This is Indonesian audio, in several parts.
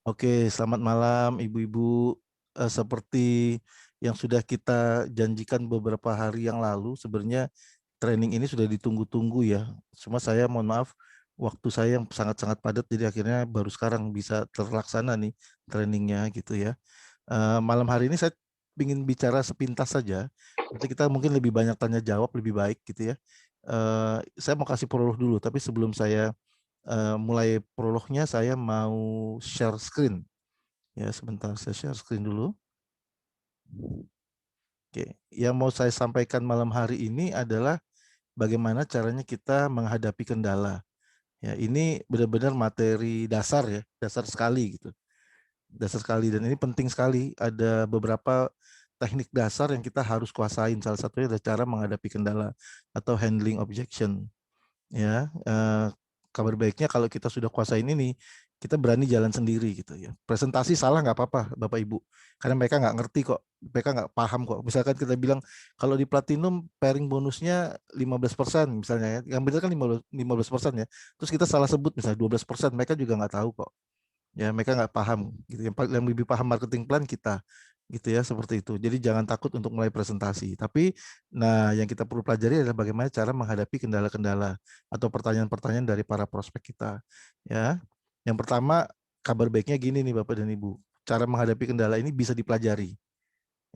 Oke, selamat malam Ibu-ibu. Seperti yang sudah kita janjikan beberapa hari yang lalu, sebenarnya training ini sudah ditunggu-tunggu ya. Cuma saya mohon maaf, waktu saya yang sangat-sangat padat, jadi akhirnya baru sekarang bisa terlaksana nih trainingnya gitu ya. Malam hari ini saya ingin bicara sepintas saja. Nanti kita mungkin lebih banyak tanya jawab, lebih baik gitu ya. Saya mau kasih prolog dulu, tapi sebelum saya mulai prolognya, saya mau share screen. Ya, sebentar saya share screen dulu. Oke, yang mau saya sampaikan malam hari ini adalah bagaimana caranya kita menghadapi kendala. Ya, ini benar-benar materi dasar ya, dasar sekali gitu. Dasar sekali dan ini penting sekali. Ada beberapa teknik dasar yang kita harus kuasain. Salah satunya adalah cara menghadapi kendala atau handling objection. Ya, kabar baiknya kalau kita sudah kuasain ini, kita berani jalan sendiri gitu ya. Presentasi salah nggak apa-apa Bapak Ibu, karena mereka nggak ngerti kok, mereka nggak paham kok. Misalkan kita bilang kalau di platinum pairing bonusnya 15% misalnya ya, yang benar kan 15% ya. Terus kita salah sebut misalnya 12%, mereka juga nggak tahu kok. Ya, mereka nggak paham gitu. Yang lebih paham marketing plan kita gitu ya, seperti itu. Jadi jangan takut untuk mulai presentasi. Tapi nah, yang kita perlu pelajari adalah bagaimana cara menghadapi kendala-kendala atau pertanyaan-pertanyaan dari para prospek kita ya. Yang pertama, kabar baiknya gini nih Bapak dan Ibu. Cara menghadapi kendala ini bisa dipelajari.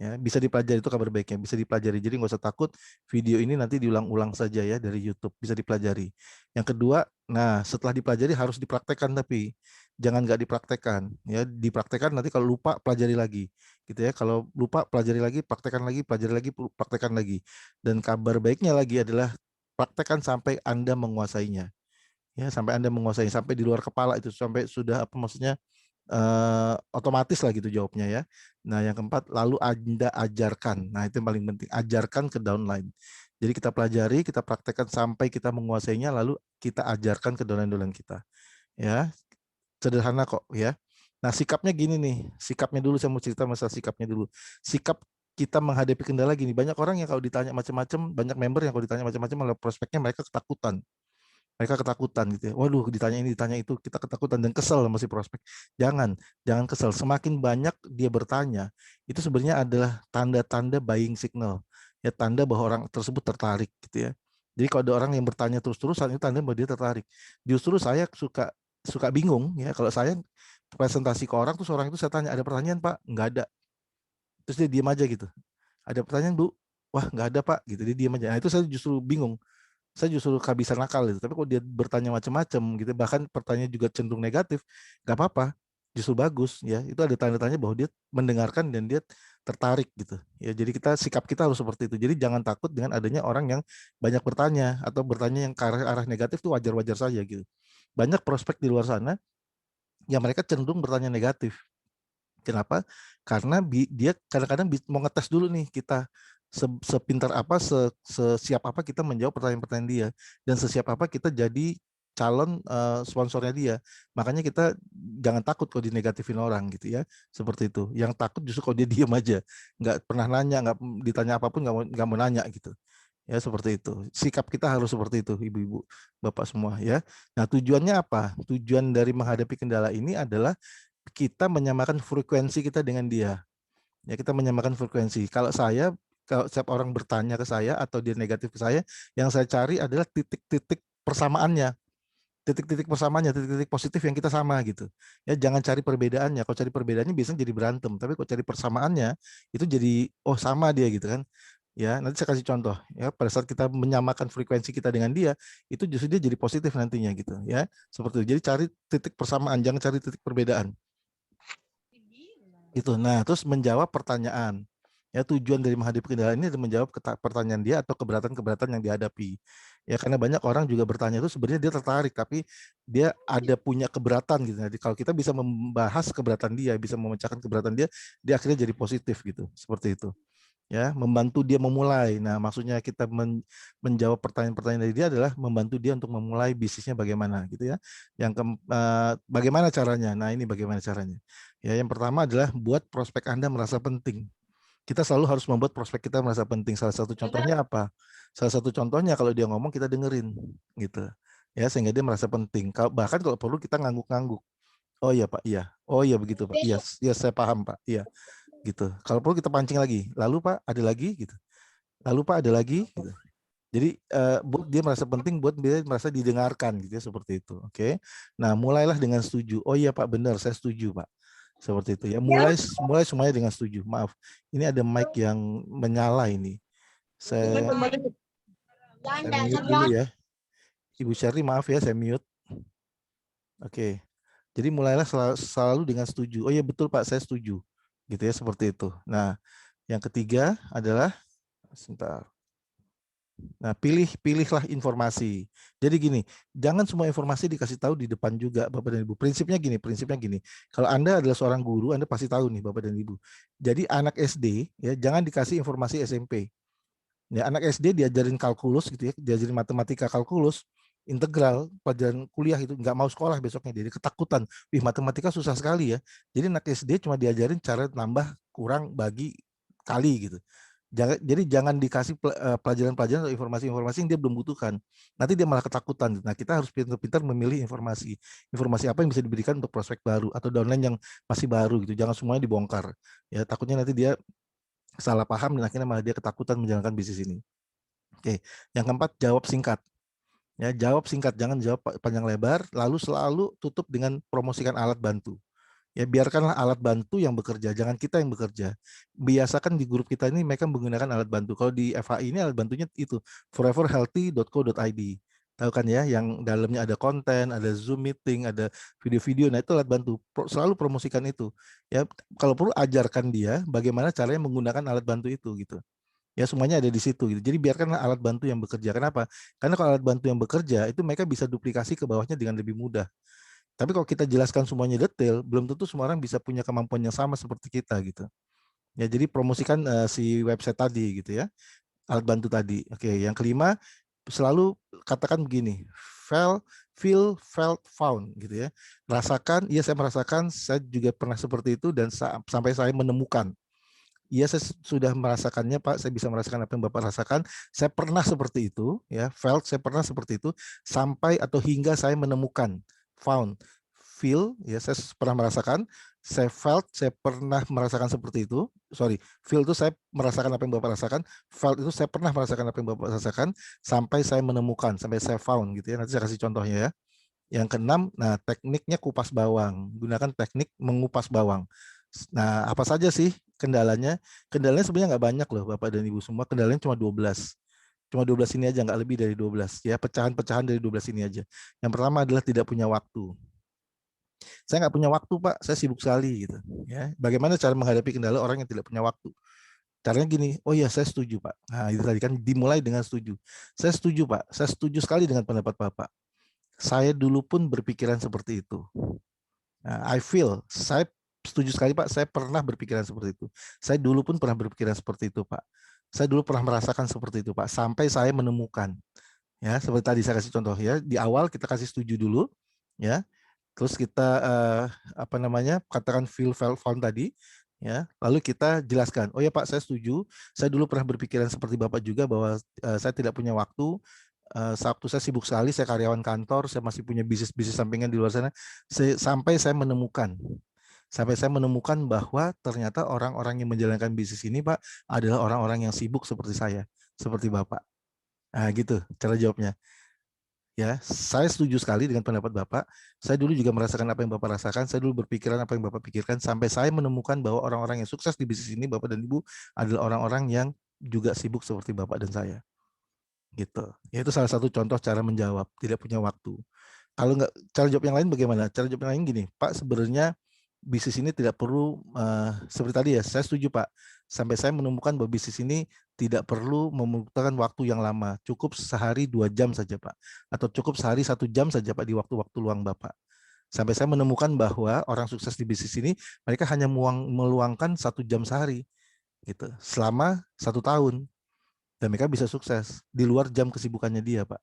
Ya, bisa dipelajari, itu kabar baiknya, bisa dipelajari. Jadi nggak usah takut, video ini nanti diulang-ulang saja ya dari YouTube, bisa dipelajari. Yang kedua, nah setelah dipelajari harus dipraktekkan, tapi jangan nggak dipraktekkan ya, dipraktekkan nanti kalau lupa pelajari lagi gitu ya, kalau lupa pelajari lagi, praktekkan lagi, pelajari lagi, praktekkan lagi. Dan kabar baiknya lagi adalah praktekkan sampai Anda menguasainya ya, sampai Anda menguasai, sampai di luar kepala itu, sampai sudah apa maksudnya, otomatis lah gitu jawabnya ya. Nah, yang keempat, lalu Anda ajarkan. Nah, itu yang paling penting, ajarkan ke downline. Jadi kita pelajari, kita praktekkan sampai kita menguasainya, lalu kita ajarkan ke downline-downline kita. Ya, sederhana kok ya. Nah, sikapnya gini nih, sikapnya dulu saya mau cerita masalah sikapnya dulu. Sikap kita menghadapi kendala gini, banyak orang yang kalau ditanya macam-macam, banyak member yang kalau ditanya macam-macam oleh prospeknya, mereka ketakutan. Mereka ketakutan gitu ya. Waduh, ditanya ini, ditanya itu, kita ketakutan dan kesel sama si prospek. Jangan, jangan kesel. Semakin banyak dia bertanya, itu sebenarnya adalah tanda-tanda buying signal. Ya, tanda bahwa orang tersebut tertarik gitu ya. Jadi kalau ada orang yang bertanya terus-terusan, itu tanda bahwa dia tertarik. Justru saya suka suka bingung ya, kalau saya presentasi ke orang, terus orang itu saya tanya, ada pertanyaan Pak? Nggak ada. Terus dia diam aja gitu. Ada pertanyaan Bu? Wah, nggak ada Pak. Gitu, dia diam aja. Nah, itu saya justru bingung, saya justru kehabisan akal gitu. Tapi kalau dia bertanya macam-macam gitu, bahkan pertanyaan juga cenderung negatif, nggak apa-apa, justru bagus ya. Itu ada tanda-tanya bahwa dia mendengarkan dan dia tertarik gitu. Ya, jadi sikap kita harus seperti itu. Jadi jangan takut dengan adanya orang yang banyak bertanya atau bertanya yang ke arah negatif, tuh wajar-wajar saja gitu. Banyak prospek di luar sana yang mereka cenderung bertanya negatif. Kenapa? Karena dia kadang-kadang mau ngetes dulu nih kita, sepintar apa, sesiap apa kita menjawab pertanyaan-pertanyaan dia, dan sesiap apa kita jadi calon sponsornya dia. Makanya kita jangan takut kalau dinegatifin orang gitu ya, seperti itu. Yang takut justru kalau dia diam aja, nggak pernah nanya, nggak ditanya apapun, nggak mau nanya gitu. Ya, seperti itu. Sikap kita harus seperti itu, ibu-ibu, bapak semua ya. Nah, tujuannya apa? Tujuan dari menghadapi kendala ini adalah kita menyamakan frekuensi kita dengan dia. Ya, kita menyamakan frekuensi. Kalau setiap orang bertanya ke saya atau dia negatif ke saya, yang saya cari adalah titik-titik persamaannya. Titik-titik persamaannya, titik-titik positif yang kita sama gitu. Ya, jangan cari perbedaannya. Kalau cari perbedaannya biasanya jadi berantem, tapi kalau cari persamaannya itu jadi oh sama dia gitu kan. Ya, nanti saya kasih contoh ya, pada saat kita menyamakan frekuensi kita dengan dia, itu justru dia jadi positif nantinya gitu ya. Seperti itu. Jadi cari titik persamaan, jangan cari titik perbedaan. Itu. Nah, terus menjawab pertanyaan. Ya, tujuan dari menghadapi kendala ini adalah menjawab pertanyaan dia atau keberatan-keberatan yang dihadapi. Ya, karena banyak orang juga bertanya itu sebenarnya dia tertarik, tapi dia ada punya keberatan gitu. Jadi kalau kita bisa membahas keberatan dia, bisa memecahkan keberatan dia, dia akhirnya jadi positif gitu. Seperti itu. Ya, membantu dia memulai. Nah, maksudnya kita menjawab pertanyaan-pertanyaan dari dia adalah membantu dia untuk memulai bisnisnya bagaimana gitu ya. Bagaimana caranya? Nah, ini bagaimana caranya. Ya, yang pertama adalah buat prospek Anda merasa penting. Kita selalu harus membuat prospek kita merasa penting. Salah satu contohnya apa? Salah satu contohnya kalau dia ngomong kita dengerin gitu. Ya, sehingga dia merasa penting. Bahkan kalau perlu kita ngangguk-ngangguk. Oh iya Pak, iya. Oh iya begitu Pak. Iya, iya saya paham Pak. Iya, gitu. Kalau perlu kita pancing lagi. Lalu Pak, ada lagi gitu. Lalu Pak, ada lagi gitu. Jadi buat dia merasa penting, buat dia merasa didengarkan gitu ya, seperti itu. Oke. Nah, mulailah dengan setuju. Oh iya Pak, benar, saya setuju Pak. Seperti itu ya. Mulai mulai semuanya dengan setuju. Maaf. Ini ada mic yang menyala ini. Saya mute dulu ya. Ibu Syari, maaf ya, saya mute. Oke. Jadi mulailah selalu dengan setuju. Oh iya betul Pak, saya setuju. Gitu ya, seperti itu. Nah, yang ketiga adalah sebentar. Nah, pilihlah informasi. Jadi gini, jangan semua informasi dikasih tahu di depan juga Bapak dan Ibu. Prinsipnya gini. Kalau Anda adalah seorang guru, Anda pasti tahu nih Bapak dan Ibu. Jadi anak SD ya jangan dikasih informasi SMP. Ya, anak SD diajarin kalkulus gitu ya, diajarin matematika kalkulus, integral, pelajaran kuliah itu nggak mau sekolah besoknya dia ketakutan. Wih, matematika susah sekali ya. Jadi anak SD cuma diajarin cara nambah, kurang, bagi, kali gitu. Jadi jangan dikasih pelajaran-pelajaran atau informasi-informasi yang dia belum butuhkan. Nanti dia malah ketakutan. Nah, kita harus pintar-pintar memilih informasi. Informasi apa yang bisa diberikan untuk prospek baru atau downline yang masih baru gitu. Jangan semuanya dibongkar. Ya, takutnya nanti dia salah paham dan akhirnya malah dia ketakutan menjalankan bisnis ini. Oke, yang keempat, jawab singkat. Ya, jawab singkat, jangan jawab panjang lebar, lalu selalu tutup dengan promosikan alat bantu. Ya, biarkanlah alat bantu yang bekerja, jangan kita yang bekerja. Biasakan di grup kita ini mereka menggunakan alat bantu. Kalau di FHI ini alat bantunya itu foreverhealthy.co.id. Tahu kan ya, yang dalamnya ada konten, ada Zoom meeting, ada video-video. Nah, itu alat bantu. Selalu promosikan itu. Ya, kalau perlu ajarkan dia bagaimana caranya menggunakan alat bantu itu gitu. Ya, semuanya ada di situ gitu. Jadi biarkanlah alat bantu yang bekerja. Kenapa? Karena kalau alat bantu yang bekerja itu mereka bisa duplikasi ke bawahnya dengan lebih mudah. Tapi kalau kita jelaskan semuanya detail, belum tentu semua orang bisa punya kemampuan yang sama seperti kita gitu. Ya, jadi promosikan si website tadi gitu ya, alat bantu tadi. Oke, yang kelima, selalu katakan begini, felt, found gitu ya. Rasakan, iya saya merasakan, saya juga pernah seperti itu dan sampai saya menemukan. Iya, saya sudah merasakannya, Pak. Saya bisa merasakan apa yang Bapak rasakan. Saya pernah seperti itu, ya. Saya pernah seperti itu sampai atau hingga saya menemukan. Found, feel, ya. Saya pernah merasakan. Saya pernah merasakan seperti itu. Sorry, feel itu saya merasakan apa yang Bapak rasakan. Felt itu saya pernah merasakan apa yang Bapak rasakan sampai saya menemukan, sampai saya found, gitu ya. Nanti saya kasih contohnya ya. Yang keenam, nah tekniknya kupas bawang. Gunakan teknik mengupas bawang. Nah, apa saja sih kendalanya? Kendalanya sebenarnya nggak banyak loh Bapak dan Ibu semua. Kendalanya cuma 12. Cuma 12 ini aja, nggak lebih dari 12. Ya, pecahan-pecahan dari 12 ini aja. Yang pertama adalah tidak punya waktu. Saya nggak punya waktu, Pak. Saya sibuk sekali gitu. Ya, bagaimana cara menghadapi kendala orang yang tidak punya waktu? Caranya gini, oh iya saya setuju Pak. Nah itu tadi kan dimulai dengan setuju. Saya setuju Pak, saya setuju sekali dengan pendapat Bapak. Saya dulu pun berpikiran seperti itu. Nah, saya setuju sekali Pak, saya pernah berpikiran seperti itu. Saya dulu pun pernah berpikiran seperti itu Pak. Saya dulu pernah merasakan seperti itu Pak, sampai saya menemukan. Ya, seperti tadi saya kasih contoh ya, di awal kita kasih setuju dulu, ya. Terus kita apa namanya, katakan feel, felt, found tadi, ya. Lalu kita jelaskan, oh ya Pak, saya setuju. Saya dulu pernah berpikiran seperti Bapak juga bahwa saya tidak punya waktu. Sabtu saya sibuk sekali, saya karyawan kantor, saya masih punya bisnis sampingan di luar sana. Sampai saya menemukan bahwa ternyata orang-orang yang menjalankan bisnis ini Pak adalah orang-orang yang sibuk seperti saya, seperti Bapak. Nah, gitu cara jawabnya. Ya, saya setuju sekali dengan pendapat Bapak. Saya dulu juga merasakan apa yang Bapak rasakan. Saya dulu berpikiran apa yang Bapak pikirkan sampai saya menemukan bahwa orang-orang yang sukses di bisnis ini, Bapak dan Ibu, adalah orang-orang yang juga sibuk seperti Bapak dan saya. Gitu. Ya, itu salah satu contoh cara menjawab, tidak punya waktu. Kalau nggak, cara jawab yang lain bagaimana? Cara jawab yang lain gini, Pak, sebenarnya bisnis ini tidak perlu seperti tadi ya, saya setuju Pak. Sampai saya menemukan bahwa bisnis ini tidak perlu membutuhkan waktu yang lama, cukup sehari 2 jam saja Pak, atau cukup sehari 1 jam saja Pak di waktu-waktu luang Bapak. Sampai saya menemukan bahwa orang sukses di bisnis ini mereka hanya meluangkan 1 jam sehari, gitu, selama 1 tahun, dan mereka bisa sukses di luar jam kesibukannya dia Pak.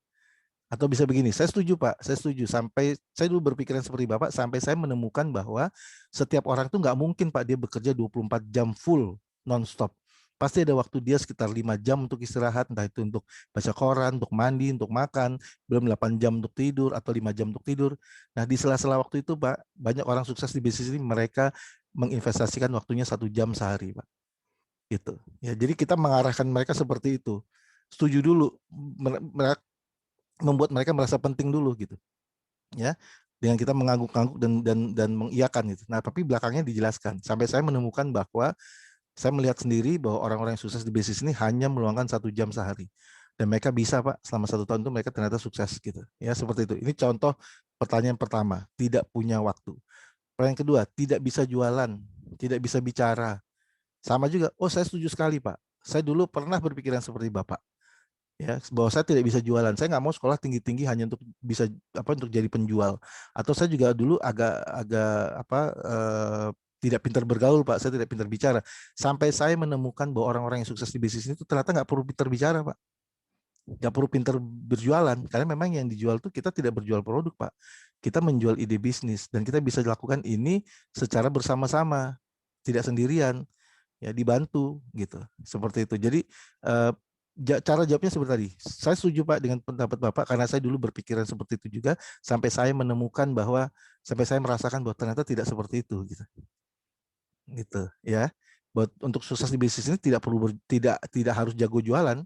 Atau bisa begini, saya setuju Pak, saya setuju. Sampai saya dulu berpikiran seperti Bapak, sampai saya menemukan bahwa setiap orang itu nggak mungkin Pak dia bekerja 24 jam full, non-stop. Pasti ada waktu dia sekitar 5 jam untuk istirahat, entah itu untuk baca koran, untuk mandi, untuk makan, belum 8 jam untuk tidur atau 5 jam untuk tidur. Nah, di sela-sela waktu itu, Pak, banyak orang sukses di bisnis ini mereka menginvestasikan waktunya 1 jam sehari, Pak. Gitu. Ya, jadi kita mengarahkan mereka seperti itu. Setuju dulu, membuat mereka merasa penting dulu gitu. Ya, dengan kita mengangguk-angguk dan mengiyakan gitu. Nah, tapi belakangnya dijelaskan. Sampai saya menemukan bahwa saya melihat sendiri bahwa orang-orang yang sukses di bisnis ini hanya meluangkan 1 jam sehari. Dan mereka bisa, Pak, selama 1 tahun itu mereka ternyata sukses gitu. Ya, seperti itu. Ini contoh pertanyaan pertama, tidak punya waktu. Pertanyaan kedua, tidak bisa jualan, tidak bisa bicara. Sama juga, oh saya setuju sekali, Pak. Saya dulu pernah berpikiran seperti Bapak. Ya, bahwa saya tidak bisa jualan. Saya nggak mau sekolah tinggi-tinggi hanya untuk bisa apa untuk jadi penjual. Atau saya juga dulu agak agak apa tidak pintar bergaul, Pak. Saya tidak pintar bicara. Sampai saya menemukan bahwa orang-orang yang sukses di bisnis itu ternyata nggak perlu pintar bicara, Pak. Nggak perlu pintar berjualan. Karena memang yang dijual tuh kita tidak berjual produk, Pak. Kita menjual ide bisnis dan kita bisa lakukan ini secara bersama-sama, tidak sendirian, ya dibantu gitu. Seperti itu. Jadi eh, cara jawabnya seperti tadi. Saya setuju, Pak, dengan pendapat Bapak karena saya dulu berpikiran seperti itu juga sampai saya menemukan bahwa sampai saya merasakan bahwa ternyata tidak seperti itu gitu. Gitu ya. Buat untuk sukses di bisnis ini tidak perlu tidak harus jago jualan.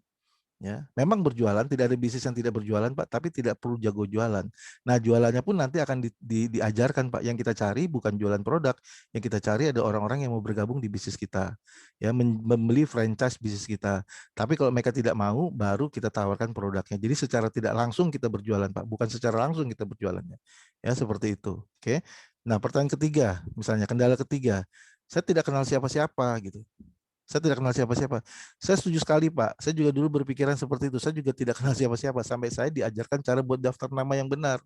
Ya, memang berjualan, tidak ada bisnis yang tidak berjualan, Pak, tapi tidak perlu jago jualan. Nah, jualannya pun nanti akan diajarkan, Pak. Yang kita cari bukan jualan produk, yang kita cari ada orang-orang yang mau bergabung di bisnis kita, ya, membeli franchise bisnis kita. Tapi kalau mereka tidak mau, baru kita tawarkan produknya. Jadi secara tidak langsung kita berjualan, Pak, bukan secara langsung kita berjualannya. Ya, seperti itu. Oke. Nah, pertanyaan ketiga, misalnya kendala ketiga, saya tidak kenal siapa-siapa gitu. Saya tidak kenal siapa-siapa. Saya setuju sekali, Pak. Saya juga dulu berpikiran seperti itu. Saya juga tidak kenal siapa-siapa sampai saya diajarkan cara buat daftar nama yang benar.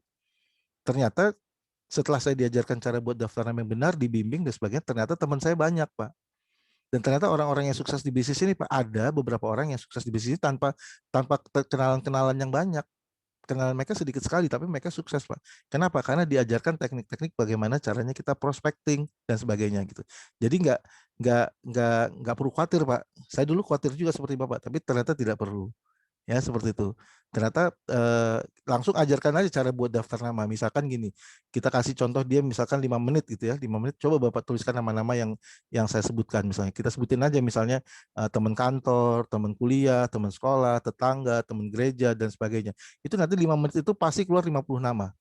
Ternyata setelah saya diajarkan cara buat daftar nama yang benar, dibimbing dan sebagainya, ternyata teman saya banyak, Pak. Dan ternyata orang-orang yang sukses di bisnis ini, Pak, ada beberapa orang yang sukses di bisnis ini tanpa tanpa kenalan-kenalan yang banyak. Kenalan mereka sedikit sekali, tapi mereka sukses, Pak. Kenapa? Karena diajarkan teknik-teknik bagaimana caranya kita prospecting dan sebagainya gitu. Jadi nggak perlu khawatir, Pak. Saya dulu khawatir juga seperti Bapak, tapi ternyata tidak perlu. Ya, seperti itu. Ternyata langsung ajarkan aja cara buat daftar nama. Misalkan gini, kita kasih contoh dia misalkan 5 menit gitu ya. 5 menit coba Bapak tuliskan nama-nama yang saya sebutkan misalnya. Kita sebutin aja misalnya teman kantor, teman kuliah, teman sekolah, tetangga, teman gereja dan sebagainya. Itu nanti 5 menit itu pasti keluar 50 nama.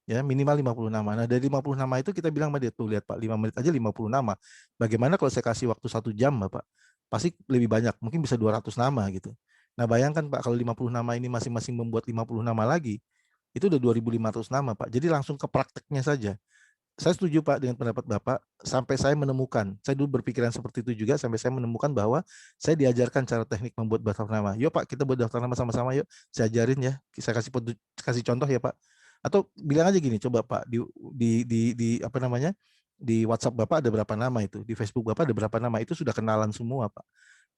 Ya, minimal 50 nama. Nah, dari 50 nama itu kita bilang sama dia, tuh lihat Pak, 5 menit aja 50 nama. Bagaimana kalau saya kasih waktu 1 jam, Bapak? Pasti lebih banyak, mungkin bisa 200 nama gitu. Nah, bayangkan Pak, kalau 50 nama ini masing-masing membuat 50 nama lagi, itu udah 2.500 nama, Pak. Jadi langsung ke prakteknya saja. Saya setuju, Pak, dengan pendapat Bapak. Sampai saya menemukan, saya dulu berpikiran seperti itu juga, sampai saya menemukan bahwa saya diajarkan cara teknik membuat daftar nama. Yuk Pak, kita buat daftar nama sama-sama yuk. Saya ajarin ya, saya kasih contoh ya Pak. Atau bilang aja gini, coba Pak, di apa namanya, di WhatsApp Bapak ada berapa nama itu, di Facebook Bapak ada berapa nama, itu sudah kenalan semua Pak.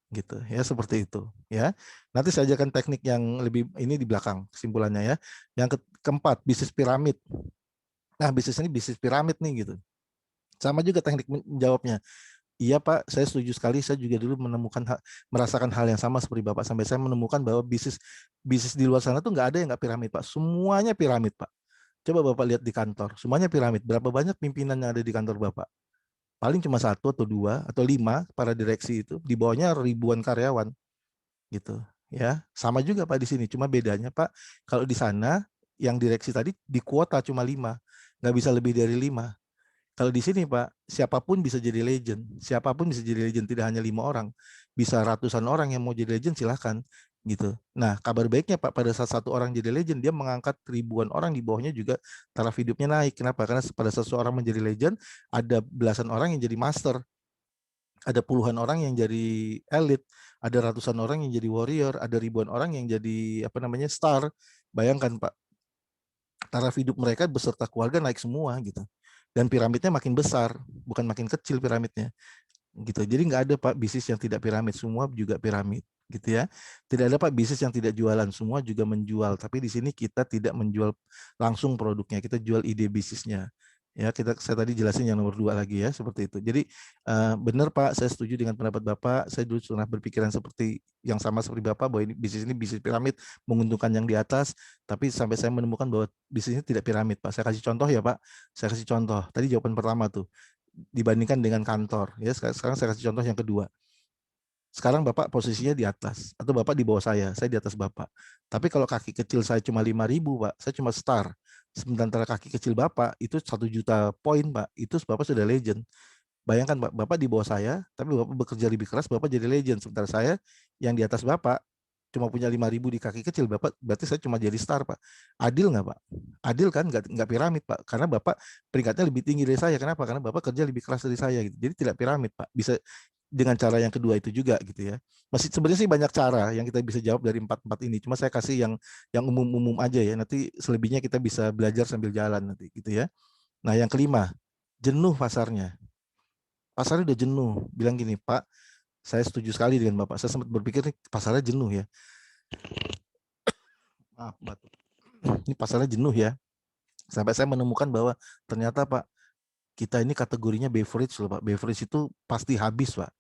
Gitu ya, seperti itu ya. Nanti saya ajarkan teknik yang lebih ini di belakang kesimpulannya ya. Yang keempat, bisnis piramid. Nah, bisnis ini bisnis piramid nih gitu. Sama juga teknik menjawabnya. Iya Pak, saya setuju sekali. Saya juga dulu merasakan hal yang sama seperti Bapak. Sampai saya menemukan bahwa bisnis bisnis di luar sana tuh nggak ada yang nggak piramid Pak. Semuanya piramid Pak. Coba Bapak lihat di kantor, semuanya piramid. Berapa banyak pimpinan yang ada di kantor Bapak? Paling cuma satu atau dua atau lima para direksi itu. Di bawahnya ribuan karyawan gitu. Ya, sama juga Pak di sini. Cuma bedanya Pak, kalau di sana yang direksi tadi di kuota cuma lima, nggak bisa lebih dari lima. Kalau di sini Pak, siapapun bisa jadi legend. Siapapun bisa jadi legend, tidak hanya 5 orang. Bisa ratusan orang yang mau jadi legend, silahkan. Gitu. Nah, kabar baiknya Pak, pada saat satu orang jadi legend, dia mengangkat ribuan orang di bawahnya juga taraf hidupnya naik. Kenapa? Karena pada saat seseorang menjadi legend, ada belasan orang yang jadi master. Ada puluhan orang yang jadi elit, ada ratusan orang yang jadi warrior, ada ribuan orang yang jadi apa namanya star. Bayangkan Pak, taraf hidup mereka beserta keluarga naik semua gitu. Dan piramidnya makin besar, bukan makin kecil piramidnya gitu. Jadi nggak ada Pak bisnis yang tidak piramid, semua juga piramid gitu ya. Tidak ada Pak bisnis yang tidak jualan, semua juga menjual. Tapi di sini kita tidak menjual langsung produknya, kita jual ide bisnisnya. Ya, saya tadi jelasin yang nomor 2 lagi ya, seperti itu. Jadi benar Pak, saya setuju dengan pendapat Bapak. Saya dulu pernah berpikiran seperti yang sama seperti Bapak, bahwa ini bisnis piramid, menguntungkan yang di atas, tapi sampai saya menemukan bahwa bisnis ini tidak piramid Pak. Saya kasih contoh ya Pak. Saya kasih contoh. Tadi jawaban pertama tuh dibandingkan dengan kantor. Ya, sekarang saya kasih contoh yang kedua. Sekarang Bapak posisinya di atas atau Bapak di bawah saya di atas Bapak. Tapi kalau kaki kecil saya cuma 5.000 Pak, saya cuma star. Sementara kaki kecil Bapak itu 1 juta poin Pak, itu Bapak sudah legend. Bayangkan Pak, Bapak di bawah saya, tapi Bapak bekerja lebih keras, Bapak jadi legend. Sementara saya yang di atas Bapak cuma punya 5.000 di kaki kecil, Bapak berarti saya cuma jadi star Pak. Adil nggak Pak? Adil kan? Nggak piramid Pak, karena Bapak peringkatnya lebih tinggi dari saya. Kenapa? Karena Bapak kerja lebih keras dari saya gitu. Jadi tidak piramid Pak. Bisa dengan cara yang kedua itu juga gitu ya. Masih sebenarnya sih banyak cara yang kita bisa jawab dari empat ini. Cuma saya kasih yang umum-umum aja ya. Nanti selebihnya kita bisa belajar sambil jalan nanti gitu ya. Nah, yang kelima, jenuh pasarnya. Pasarnya udah jenuh. Bilang gini, Pak, saya setuju sekali dengan Bapak. Saya sempat berpikir nih pasarnya jenuh ya. Maaf, batuk. Ini pasarnya jenuh ya. Sampai saya menemukan bahwa ternyata Pak, kita ini kategorinya beverage loh Pak. Beverage itu pasti habis Pak.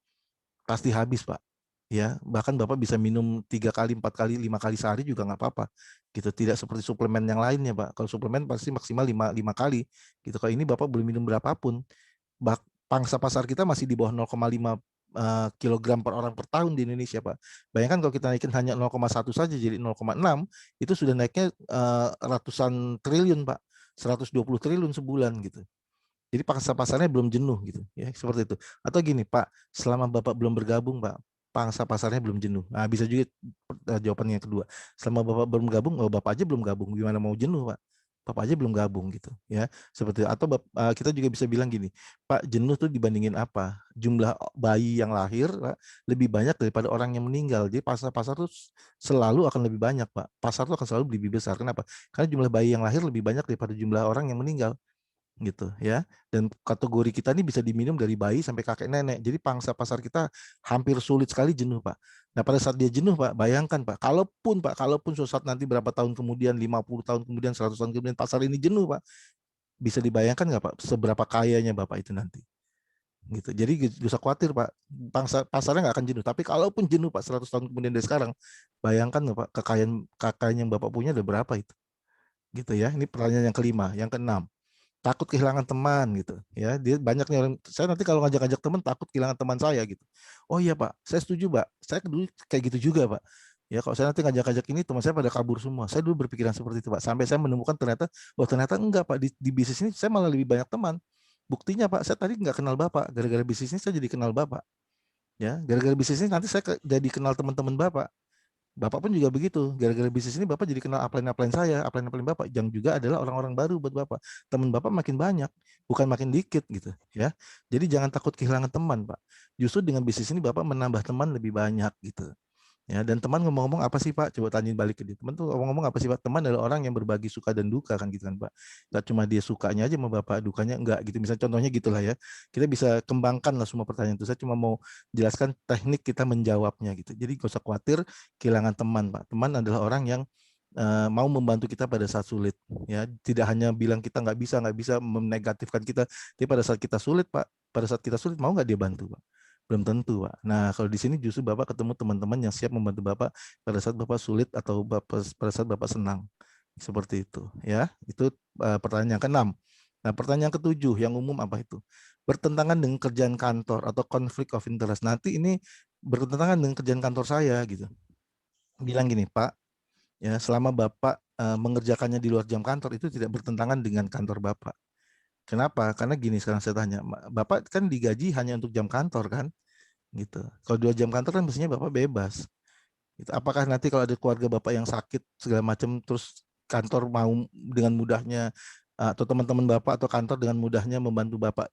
Pasti habis Pak. Ya, bahkan Bapak bisa minum 3 kali, 4 kali, 5 kali sehari juga nggak apa-apa. Gitu, tidak seperti suplemen yang lainnya Pak. Kalau suplemen pasti maksimal 5 kali. Gitu. Kalau ini Bapak boleh minum berapapun. Pangsa pasar kita masih di bawah 0,5 kilogram per orang per tahun di Indonesia Pak. Bayangkan kalau kita naikin hanya 0,1 saja jadi 0,6, itu sudah naiknya ratusan triliun Pak. 120 triliun sebulan gitu. Jadi pangsa pasarnya belum jenuh gitu ya, seperti itu. Atau gini Pak, selama Bapak belum bergabung Pak, pangsa pasarnya belum jenuh. Nah, bisa juga jawabannya yang kedua. Selama Bapak belum gabung, oh Bapak aja belum gabung, gimana mau jenuh Pak? Bapak aja belum gabung gitu ya. Seperti itu. Atau kita juga bisa bilang gini, Pak, jenuh tuh dibandingin apa? Jumlah bayi yang lahir Pak, lebih banyak daripada orang yang meninggal. Jadi pasar-pasar tuh selalu akan lebih banyak Pak. Pasar tuh akan selalu lebih besar. Kenapa? Karena jumlah bayi yang lahir lebih banyak daripada jumlah orang yang meninggal gitu ya. Dan kategori kita ini bisa diminum dari bayi sampai kakek nenek. Jadi pangsa pasar kita hampir sulit sekali jenuh, Pak. Nah, pada saat dia jenuh, Pak, bayangkan, kalaupun suatu saat nanti berapa tahun kemudian, 50 tahun kemudian, 100 tahun kemudian pasar ini jenuh, Pak. Bisa dibayangkan nggak, Pak, seberapa kayanya Bapak itu nanti? Gitu. Jadi gak usah khawatir, Pak. Pasarnya nggak akan jenuh. Tapi kalaupun jenuh, Pak, 100 tahun kemudian dari sekarang, bayangkan, Pak, kekayaan yang Bapak punya ada berapa itu? Gitu ya. Ini pertanyaan yang kelima. Yang keenam, takut kehilangan teman gitu ya, dia banyak nih orang, saya nanti kalau ngajak-ngajak teman takut kehilangan teman saya gitu. Oh iya Pak, saya setuju Pak, saya dulu kayak gitu juga Pak ya. Kalau saya nanti ngajak-ngajak ini teman saya pada kabur semua, saya dulu berpikiran seperti itu Pak, sampai saya menemukan ternyata, oh ternyata enggak Pak, di bisnis ini saya malah lebih banyak teman. Buktinya Pak, saya tadi nggak kenal Bapak, gara-gara bisnis ini saya jadi kenal Bapak ya, gara-gara bisnis ini nanti saya jadi kenal teman-teman Bapak. Bapak pun juga begitu. Gara-gara bisnis ini Bapak jadi kenal upline-upline saya, upline-upline Bapak yang juga adalah orang-orang baru buat Bapak. Teman Bapak makin banyak, bukan makin dikit gitu ya. Jadi jangan takut kehilangan teman, Pak. Justru dengan bisnis ini Bapak menambah teman lebih banyak gitu. Ya, dan teman ngomong-ngomong apa sih Pak? Coba tanyain balik ke dia. Teman tuh ngomong-ngomong apa sih Pak? Teman adalah orang yang berbagi suka dan duka kan gitu kan Pak. Gak cuma dia sukanya aja sama Bapak, dukanya enggak gitu. Misalnya contohnya gitulah ya. Kita bisa kembangkan lah semua pertanyaan itu. Saya cuma mau jelaskan teknik kita menjawabnya gitu. Jadi gak usah khawatir kehilangan teman Pak. Teman adalah orang yang mau membantu kita pada saat sulit ya, tidak hanya bilang kita nggak bisa menegatifkan kita, tapi pada saat kita sulit Pak, pada saat kita sulit mau nggak dia bantu Pak? Belum tentu, Pak. Nah, kalau di sini justru Bapak ketemu teman-teman yang siap membantu Bapak pada saat Bapak sulit atau pada saat Bapak senang. Seperti itu, ya. Itu pertanyaan yang keenam. Nah, pertanyaan ketujuh yang umum apa itu? Bertentangan dengan kerjaan kantor atau conflict of interest. Nanti ini bertentangan dengan kerjaan kantor saya gitu. Bilang gini, Pak, ya, selama Bapak mengerjakannya di luar jam kantor itu tidak bertentangan dengan kantor Bapak. Kenapa? Karena gini, sekarang saya tanya, Bapak kan digaji hanya untuk jam kantor kan? Gitu. Kalau 2 jam kantor kan mestinya Bapak bebas. Gitu. Apakah nanti kalau ada keluarga Bapak yang sakit segala macam, terus kantor mau dengan mudahnya atau teman-teman Bapak atau kantor dengan mudahnya membantu Bapak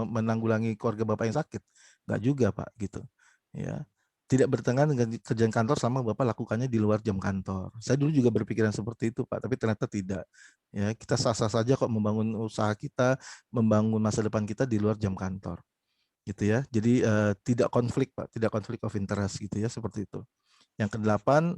menanggulangi keluarga Bapak yang sakit? Enggak juga Pak, gitu. Ya. Tidak bertentangan dengan kerjaan kantor sama Bapak lakukannya di luar jam kantor. Saya dulu juga berpikiran seperti itu Pak, tapi ternyata tidak. Ya, kita sah-sah saja kok membangun usaha kita, membangun masa depan kita di luar jam kantor gitu ya. Jadi tidak konflik Pak, tidak konflik of interest gitu ya, seperti itu. Yang kedelapan,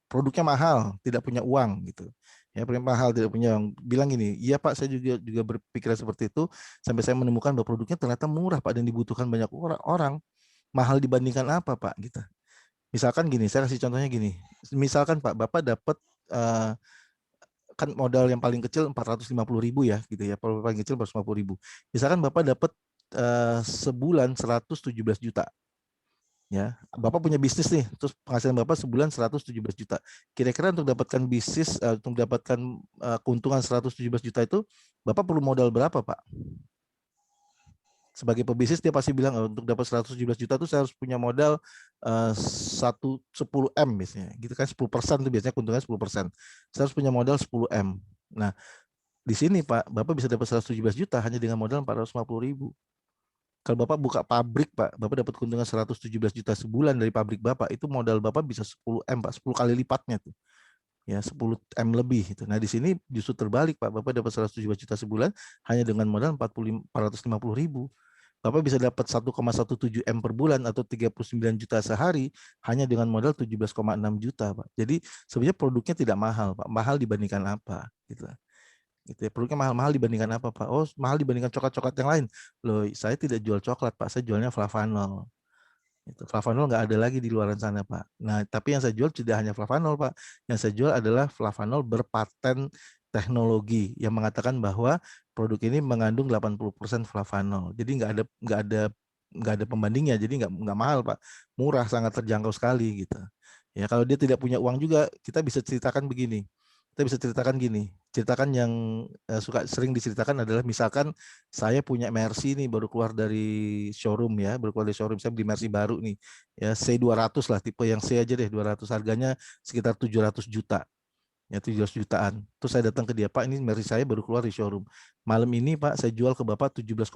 produknya mahal, tidak punya uang gitu. Ya, paling mahal tidak punya uang. Bilang gini, iya Pak, saya juga berpikiran seperti itu sampai saya menemukan bahwa produknya ternyata murah Pak dan dibutuhkan banyak orang. Mahal dibandingkan apa Pak gitu. Misalkan gini, saya kasih contohnya gini. Misalkan Pak, Bapak dapat kan modal yang paling kecil 450.000 ya gitu ya. Kalau paling kecil 450.000. Misalkan Bapak dapat sebulan 117 juta. Ya, Bapak punya bisnis nih, terus penghasilan Bapak sebulan 117 juta. Kira-kira untuk dapatkan bisnis, untuk mendapatkan keuntungan 117 juta itu, Bapak perlu modal berapa, Pak? Sebagai pebisnis dia pasti bilang untuk dapat 117 juta itu saya harus punya modal 10 M biasanya. Gitu kan 10% itu biasanya keuntungan 10%. Saya harus punya modal 10 M. Nah, di sini Pak, Bapak bisa dapat 117 juta hanya dengan modal 450.000. Kalau Bapak buka pabrik, Pak, Bapak dapat keuntungan 117 juta sebulan dari pabrik Bapak, itu modal Bapak bisa 10 M, Pak, 10 kali lipatnya tuh. Ya, 10 M lebih itu. Nah, di sini justru terbalik, Pak. Bapak dapat 117 juta sebulan hanya dengan modal 450.000. Bapak bisa dapat 1,17 M per bulan atau 39 juta sehari hanya dengan modal 17,6 juta, Pak. Jadi sebenarnya produknya tidak mahal, Pak. Mahal dibandingkan apa gitu. Gitu ya. Produknya mahal-mahal dibandingkan apa, Pak? Oh, mahal dibandingkan coklat-coklat yang lain. Loh, saya tidak jual coklat, Pak. Saya jualnya flavanol. Itu flavanol nggak ada lagi di luaran sana, Pak. Nah, tapi yang saya jual tidak hanya flavanol, Pak. Yang saya jual adalah flavanol berpaten teknologi yang mengatakan bahwa produk ini mengandung 80% flavanol. Jadi nggak ada pembandingnya. Jadi nggak mahal, Pak. Murah, sangat terjangkau sekali gitu. Ya, kalau dia tidak punya uang juga, kita bisa ceritakan begini. Kita bisa ceritakan gini. Ceritakan yang sering diceritakan adalah misalkan saya punya Mercy nih baru keluar dari showroom ya, baru keluar dari showroom, saya beli Mercy baru nih. Ya, C200 lah, tipe yang C aja deh, 200, harganya sekitar 700 juta. Ya, 700 jutaan. Terus saya datang ke dia, Pak, ini Mercy saya baru keluar di showroom. Malam ini Pak, saya jual ke Bapak 17,6.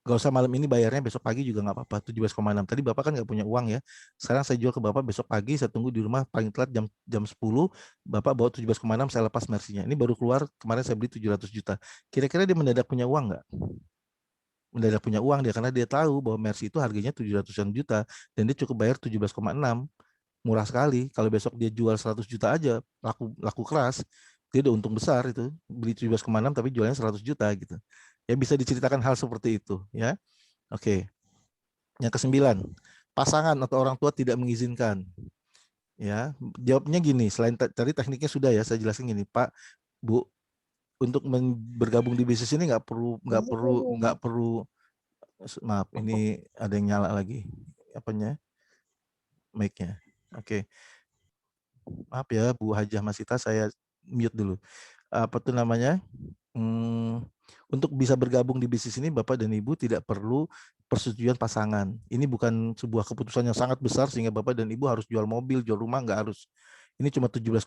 Gak usah malam ini bayarnya, besok pagi juga nggak apa-apa, 17,6. Tadi Bapak kan nggak punya uang ya. Sekarang saya jual ke Bapak besok pagi, saya tunggu di rumah paling telat jam 10, Bapak bawa 17,6, saya lepas Mercy-nya. Ini baru keluar, kemarin saya beli 700 juta. Kira-kira dia mendadak punya uang nggak? Mendadak punya uang dia, karena dia tahu bahwa Mercy itu harganya 700-an juta, dan dia cukup bayar 17,6. Murah sekali. Kalau besok dia jual 100 juta aja, laku keras, dia udah untung besar itu. Beli 17,6 tapi jualnya 100 juta gitu. Ya, bisa diceritakan hal seperti itu ya. Oke. Yang kesembilan, pasangan atau orang tua tidak mengizinkan. Ya, jawabnya gini, selain tadi tekniknya sudah ya saya jelasin gini, Pak, Bu, untuk bergabung di bisnis ini nggak perlu maaf, ini ada yang nyala lagi apanya, mic-nya. Oke. Maaf ya Bu Hajah Masita, saya mute dulu. Apa tuh namanya? Untuk bisa bergabung di bisnis ini Bapak dan Ibu tidak perlu persetujuan pasangan. Ini bukan sebuah keputusan yang sangat besar sehingga Bapak dan Ibu harus jual mobil, jual rumah, nggak harus. Ini cuma 17,6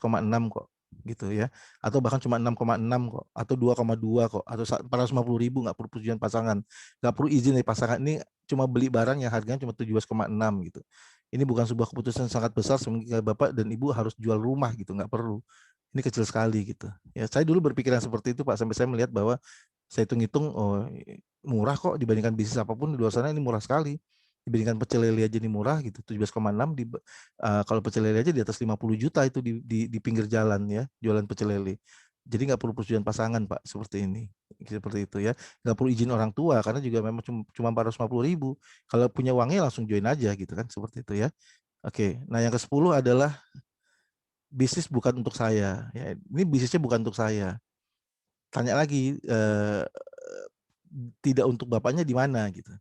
kok gitu ya. Atau bahkan cuma 6,6 kok, atau 2,2 kok, atau 450.000, nggak perlu persetujuan pasangan. Nggak perlu izin dari pasangan. Ini cuma beli barang yang harganya cuma 17,6 gitu. Ini bukan sebuah keputusan yang sangat besar sehingga Bapak dan Ibu harus jual rumah gitu, nggak perlu. Ini kecil sekali gitu. Ya, saya dulu berpikiran seperti itu Pak, sampai saya melihat bahwa saya hitung-hitung, oh murah kok dibandingkan bisnis apapun di luar sana, ini murah sekali. Dibandingkan pecel lele aja ini murah gitu, 17,6 kalau pecel lele aja di atas 50 juta itu di pinggir jalan ya, jualan pecel lele. Jadi nggak perlu persetujuan pasangan Pak, seperti ini. Seperti itu ya. Nggak perlu izin orang tua karena juga memang cuma 450.000. Kalau punya uangnya langsung join aja gitu kan, seperti itu ya. Oke, nah yang ke-10 adalah bisnis bukan untuk saya. Ya, ini bisnisnya bukan untuk saya. Tanya lagi, tidak untuk bapaknya di mana gitu.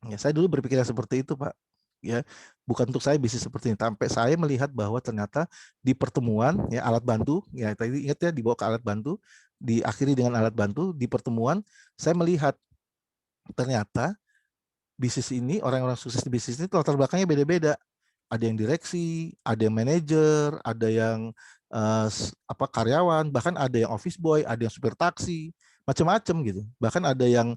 Ya, saya dulu berpikiran seperti itu, Pak. Ya, bukan untuk saya bisnis seperti ini. Sampai saya melihat bahwa ternyata di pertemuan ya alat bantu, ya tadi ingat ya dibawa ke alat bantu, diakhiri dengan alat bantu, di pertemuan saya melihat ternyata bisnis ini, orang-orang sukses di bisnis ini latar belakangnya beda-beda. Ada yang direksi, ada yang manajer, ada yang karyawan, bahkan ada yang office boy, ada yang supir taksi, macam-macam gitu. Bahkan ada yang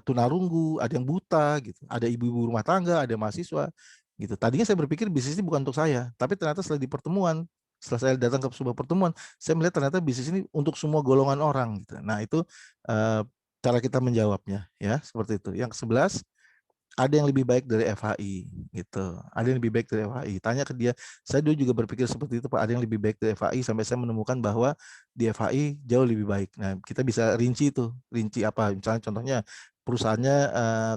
tunarunggu, ada yang buta gitu, ada ibu-ibu rumah tangga, ada mahasiswa gitu. Tadinya saya berpikir bisnis ini bukan untuk saya, tapi ternyata setelah di pertemuan, setelah saya datang ke sebuah pertemuan, saya melihat ternyata bisnis ini untuk semua golongan orang gitu. Nah, itu cara kita menjawabnya ya, seperti itu. Yang ke-11, ada yang lebih baik dari FHI gitu. Ada yang lebih baik dari FHI. Tanya ke dia. Saya dulu juga berpikir seperti itu, Pak. Ada yang lebih baik dari FHI sampai saya menemukan bahwa di FHI jauh lebih baik. Nah, kita bisa rinci itu. Rinci apa? Misalnya contohnya perusahaannya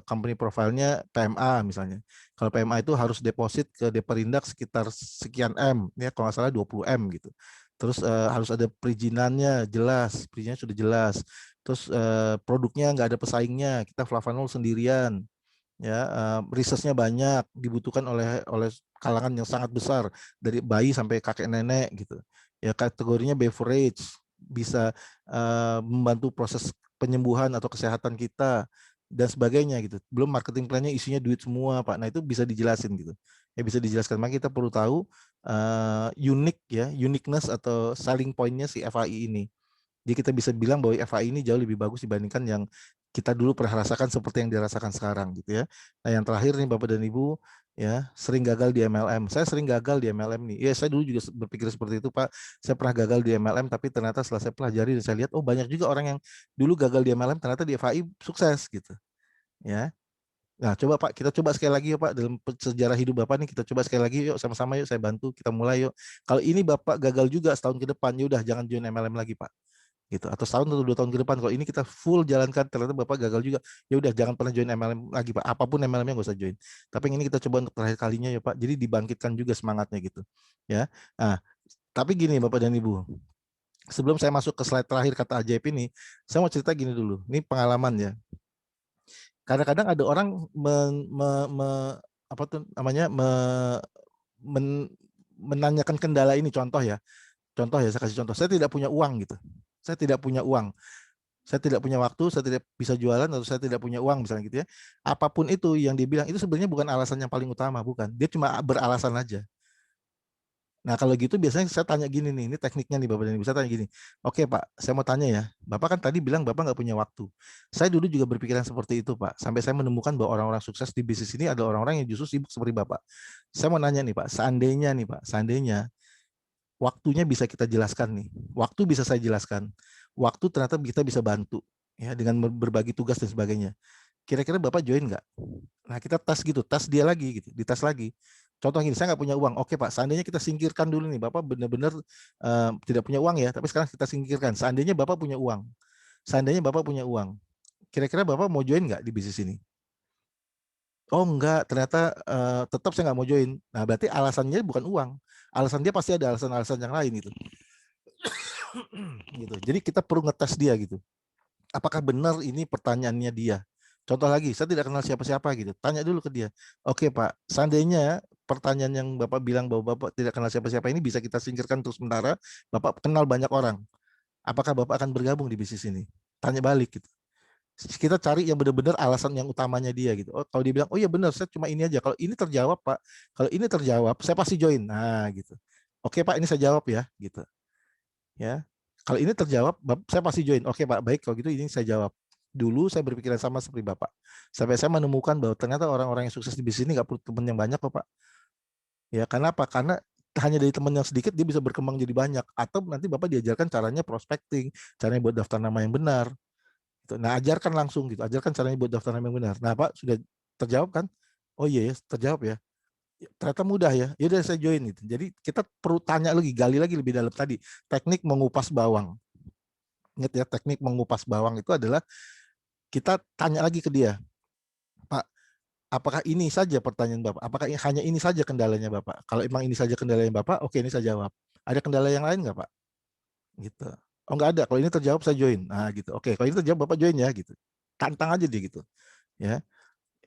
company profile-nya PMA misalnya. Kalau PMA itu harus deposit ke Deperindak sekitar sekian M, ya kalau nggak salah 20 M gitu. Terus harus ada perizinannya jelas, perizinannya sudah jelas. Terus produknya nggak ada pesaingnya, kita flavanol sendirian, ya researchnya banyak, dibutuhkan oleh kalangan yang sangat besar dari bayi sampai kakek nenek gitu ya. Kategorinya beverage, bisa membantu proses penyembuhan atau kesehatan kita dan sebagainya gitu. Belum marketing plannya isinya duit semua, Pak. Nah itu bisa dijelasin gitu ya, bisa dijelaskan. Maka kita perlu tahu unik ya, uniqueness atau selling pointnya si FAI ini. Jadi kita bisa bilang bahwa FAI ini jauh lebih bagus dibandingkan yang kita dulu pernah rasakan seperti yang dirasakan sekarang gitu ya. Nah yang terakhir nih Bapak dan Ibu, ya sering gagal di MLM. Saya sering gagal di MLM nih. Ya saya dulu juga berpikir seperti itu, Pak. Saya pernah gagal di MLM, tapi ternyata setelah saya pelajari dan saya lihat, oh banyak juga orang yang dulu gagal di MLM ternyata di FAI sukses gitu. Ya. Nah, coba Pak, kita coba sekali lagi yuk Pak, dalam sejarah hidup Bapak nih, kita coba sekali lagi yuk, sama-sama yuk, saya bantu, kita mulai yuk. Kalau ini Bapak gagal juga setahun ke depan, ya udah jangan join MLM lagi Pak, gitu. Atau setahun atau 2 tahun ke depan, kalau ini kita full jalankan ternyata Bapak gagal juga, ya udah jangan pernah join MLM lagi Pak, apapun MLM-nya nggak usah join. Tapi yang ini kita coba untuk terakhir kalinya ya Pak, jadi dibangkitkan juga semangatnya gitu, ya. Nah, tapi gini Bapak dan Ibu, sebelum saya masuk ke slide terakhir kata ajaib ini, saya mau cerita gini dulu, ini pengalaman ya. Kadang-kadang ada orang apa tuh namanya menanyakan kendala ini, contoh ya, saya kasih contoh, saya tidak punya uang gitu, saya tidak punya uang, saya tidak punya waktu, saya tidak bisa jualan, atau saya tidak punya uang misalnya gitu ya. Apapun itu yang dia bilang itu sebenarnya bukan alasan yang paling utama, bukan, dia cuma beralasan aja. Nah kalau gitu biasanya saya tanya gini nih, ini tekniknya nih Bapak dan Ibu, saya tanya gini, oke Pak, saya mau tanya ya, Bapak kan tadi bilang Bapak nggak punya waktu. Saya dulu juga berpikiran seperti itu Pak, sampai saya menemukan bahwa orang-orang sukses di bisnis ini adalah orang-orang yang justru sibuk seperti Bapak. Saya mau nanya nih Pak, seandainya nih Pak, seandainya waktunya bisa kita jelaskan nih, waktu bisa saya jelaskan, waktu ternyata kita bisa bantu ya dengan berbagi tugas dan sebagainya. Kira-kira Bapak join nggak? Nah kita tes gitu, tes dia lagi gitu, dites lagi. Contoh gini, saya nggak punya uang. Oke Pak, seandainya kita singkirkan dulu nih, Bapak benar-benar tidak punya uang ya, tapi sekarang kita singkirkan. Seandainya Bapak punya uang, seandainya Bapak punya uang, kira-kira Bapak mau join nggak di bisnis ini? Oh enggak, ternyata tetap saya nggak mau join. Nah berarti alasannya bukan uang, alasan dia pasti ada alasan-alasan yang lain gitu. Gitu. Jadi kita perlu ngetes dia gitu. Apakah benar ini pertanyaannya dia? Contoh lagi, saya tidak kenal siapa-siapa gitu. Tanya dulu ke dia. Oke Pak, seandainya pertanyaan yang Bapak bilang bahwa Bapak tidak kenal siapa-siapa ini bisa kita singkirkan untuk sementara, Bapak kenal banyak orang. Apakah Bapak akan bergabung di bisnis ini? Tanya balik gitu. Kita cari yang benar-benar alasan yang utamanya dia gitu. Oh, kalau dia bilang, oh iya benar, saya cuma ini aja. Kalau ini terjawab Pak, kalau ini terjawab, saya pasti join. Nah gitu. Oke Pak, ini saya jawab ya gitu. Ya, kalau ini terjawab, saya pasti join. Oke Pak, baik kalau gitu ini saya jawab. Dulu saya berpikiran sama seperti Bapak. Sampai saya menemukan bahwa ternyata orang-orang yang sukses di bisnis ini nggak perlu teman yang banyak kok Pak. Ya, karena apa? Karena hanya dari teman yang sedikit dia bisa berkembang jadi banyak. Atau nanti Bapak diajarkan caranya prospecting, caranya buat daftar nama yang benar. Gitu. Nah, ajarkan langsung gitu. Ajarkan caranya buat daftar nama yang benar. Nah, Pak sudah terjawab kan? Oh iya ya, terjawab ya. Ternyata mudah ya. Ya udah saya join gitu. Jadi kita perlu tanya lagi, gali lagi lebih dalam tadi. Teknik mengupas bawang. Ingat ya, teknik mengupas bawang itu adalah kita tanya lagi ke dia, Pak, apakah ini saja pertanyaan Bapak? Apakah hanya ini saja kendalanya Bapak? Kalau emang ini saja kendalanya Bapak, oke ini saya jawab. Ada kendala yang lain nggak Pak? Gitu. Oh nggak ada. Kalau ini terjawab saya join. Nah gitu. Oke, kalau ini terjawab Bapak join ya gitu. Tantang aja dia gitu. Ya.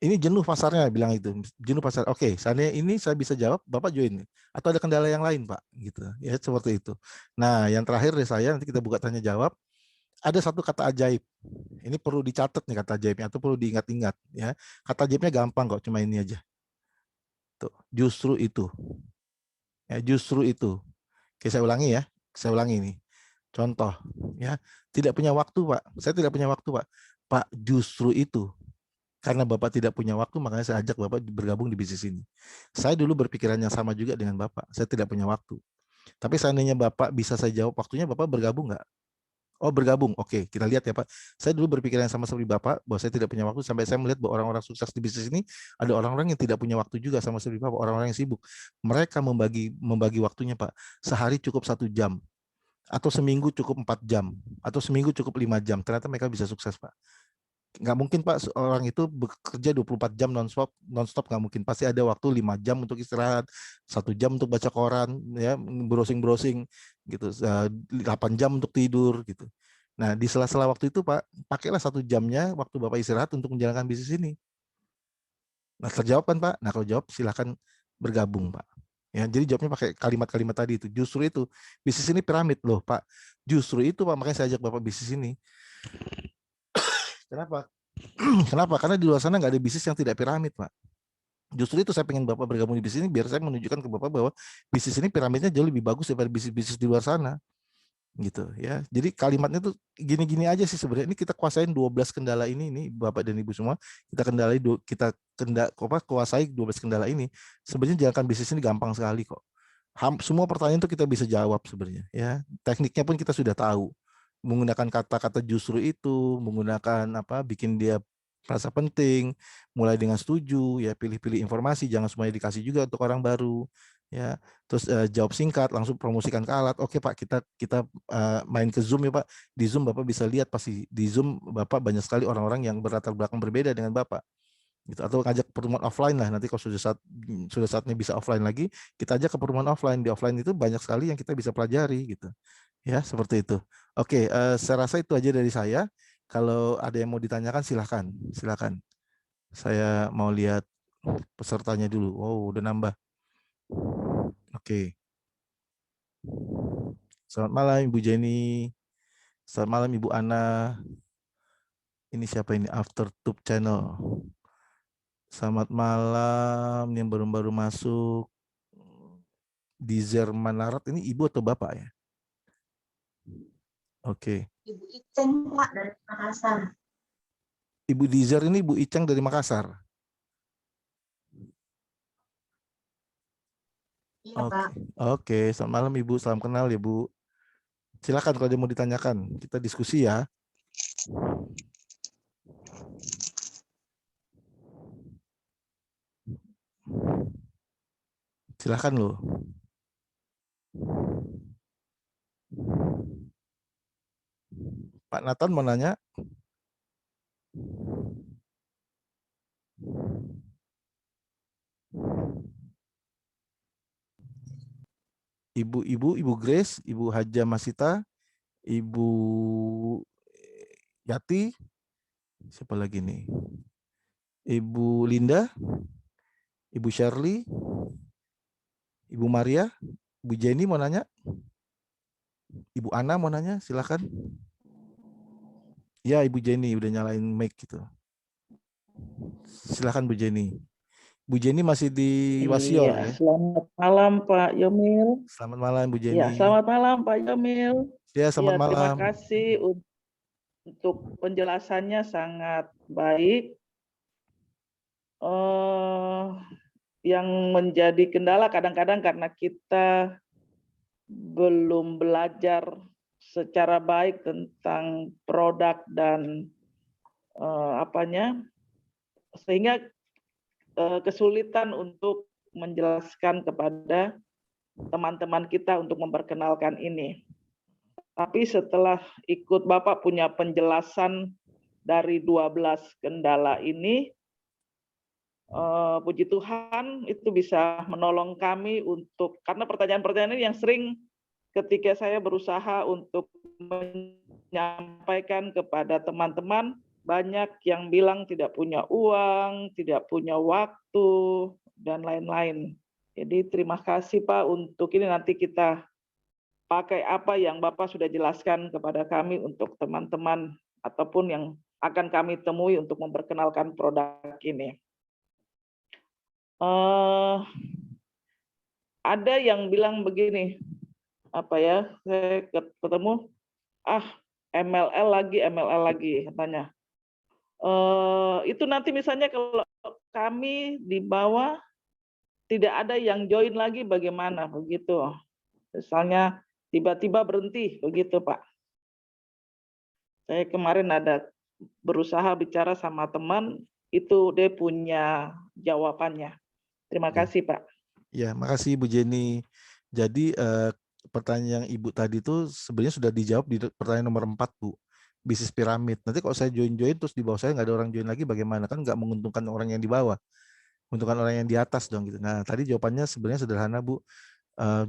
Ini jenuh pasarnya bilang itu. Jenuh pasar. Oke, seandainya ini saya bisa jawab, Bapak join. Atau ada kendala yang lain Pak? Gitu. Ya seperti itu. Nah, yang terakhir dari saya nanti kita buka tanya jawab. Ada satu kata ajaib. Ini perlu dicatat nih kata ajaibnya atau perlu diingat-ingat ya. Kata ajaibnya gampang kok, cuma ini aja. Tuh, justru itu. Ya, justru itu. Oke, saya ulangi ya. Saya ulangi ini. Contoh ya, tidak punya waktu, Pak. Saya tidak punya waktu, Pak. Pak, justru itu. Karena Bapak tidak punya waktu, makanya saya ajak Bapak bergabung di bisnis ini. Saya dulu berpikiran yang sama juga dengan Bapak. Saya tidak punya waktu. Tapi seandainya Bapak bisa saya jawab waktunya, Bapak bergabung nggak? Oh, bergabung. Oke, kita lihat ya Pak. Saya dulu berpikiran sama seperti Bapak, bahwa saya tidak punya waktu, sampai saya melihat bahwa orang-orang sukses di bisnis ini, ada orang-orang yang tidak punya waktu juga sama seperti Bapak, orang-orang yang sibuk. Mereka membagi waktunya Pak. Sehari cukup 1 jam, atau seminggu cukup 4 jam, atau seminggu cukup 5 jam. Ternyata mereka bisa sukses Pak. Nggak mungkin Pak orang itu bekerja 24 jam nonstop, nggak mungkin. Pasti ada waktu 5 jam untuk istirahat, 1 jam untuk baca koran, ya, browsing gitu, 8 jam untuk tidur gitu. Nah, di sela-sela waktu itu Pak, pakailah 1 jamnya waktu Bapak istirahat untuk menjalankan bisnis ini. Nah, terjawab kan Pak? Nah, kalau jawab silakan bergabung Pak. Ya, jadi jawabnya pakai kalimat-kalimat tadi itu. Justru itu, bisnis ini piramid loh Pak. Justru itu Pak, makanya saya ajak Bapak bisnis ini. Kenapa? Kenapa? Karena di luar sana nggak ada bisnis yang tidak piramid, Pak. Justru itu saya pengen Bapak bergabung di bisnis ini, biar saya menunjukkan ke Bapak bahwa bisnis ini piramidnya jauh lebih bagus daripada bisnis-bisnis di luar sana. Gitu ya. Jadi kalimatnya tuh gini-gini aja sih sebenarnya. Ini kita kuasain 12 kendala ini Bapak dan Ibu semua. Kuasai 12 kendala ini. Sebenarnya jalankan bisnis ini gampang sekali kok. Semua pertanyaan itu kita bisa jawab sebenarnya ya. Tekniknya pun kita sudah tahu. Menggunakan kata-kata justru itu, menggunakan apa, bikin dia merasa penting, mulai dengan setuju, ya, pilih-pilih informasi, jangan semuanya dikasih juga untuk orang baru, ya. Terus jawab singkat, langsung promosikan ke alat. Oke Pak, kita main ke Zoom ya Pak. Di Zoom Bapak bisa lihat, pasti di Zoom Bapak banyak sekali orang-orang yang berlatar belakang berbeda dengan Bapak. Gitu. Atau ngajak pertemuan offline lah, nanti kalau sudah saatnya bisa offline lagi, kita ajak ke pertemuan offline. Di offline itu banyak sekali yang kita bisa pelajari gitu. Ya, seperti itu. Oke, saya rasa itu aja dari saya. Kalau ada yang mau ditanyakan silahkan. Silahkan. Saya mau lihat pesertanya dulu. Oh, udah nambah. Oke. Selamat malam Ibu Jenny. Selamat malam Ibu Ana. Ini siapa ini? Aftertube Channel. Selamat malam yang baru-baru masuk. Dizer Manarat, ini ibu atau bapak ya? Oke. Ibu Iceng Pak dari Makassar. Ibu Dizer ini Ibu Iceng dari Makassar. Iya Oke. Pak. Oke, selamat malam Ibu, salam kenal ya Bu. Silakan kalau ada mau ditanyakan, kita diskusi ya. Silakan loh. Pak Nathan mau nanya? Ibu Grace, Ibu Haja Masita, Ibu Yati, siapa lagi nih? Ibu Linda, Ibu Shirley, Ibu Maria, Ibu Jenny mau nanya? Ibu Ana mau nanya, silakan. Ya, Ibu Jenny udah nyalain mic gitu. Silakan Bu Jenny. Bu Jenny masih di Wasior ya? Selamat malam Pak Yomil. Selamat malam Bu Ya, Jenny. selamat malam Pak Yomil. Ya, selamat Terima malam. kasih untuk penjelasannya sangat baik. Yang menjadi kendala kadang-kadang karena kita belum belajar secara baik tentang produk dan sehingga kesulitan untuk menjelaskan kepada teman-teman kita untuk memperkenalkan ini. Tapi setelah ikut Bapak punya penjelasan dari 12 kendala ini, puji Tuhan itu bisa menolong kami untuk, karena pertanyaan-pertanyaan ini yang sering ketika saya berusaha untuk menyampaikan kepada teman-teman, banyak yang bilang tidak punya uang, tidak punya waktu, dan lain-lain. Jadi terima kasih Pak untuk ini, nanti kita pakai apa yang Bapak sudah jelaskan kepada kami untuk teman-teman ataupun yang akan kami temui untuk memperkenalkan produk ini. Ada yang bilang begini, saya ketemu, MLL lagi katanya. Itu nanti misalnya kalau kami di bawah tidak ada yang join lagi bagaimana begitu. Misalnya tiba-tiba berhenti begitu Pak. Saya kemarin ada berusaha bicara sama teman, itu dia punya jawabannya. Terima Ya. kasih, Pak. Ya, makasih Bu Jenny. Jadi pertanyaan Ibu tadi itu sebenarnya sudah dijawab di pertanyaan nomor 4, Bu. Bisnis piramid. Nanti kalau saya join terus di bawah saya nggak ada orang join lagi bagaimana? Kan nggak menguntungkan orang yang di bawah. Menguntungkan orang yang di atas dong gitu. Nah, tadi jawabannya sebenarnya sederhana, Bu.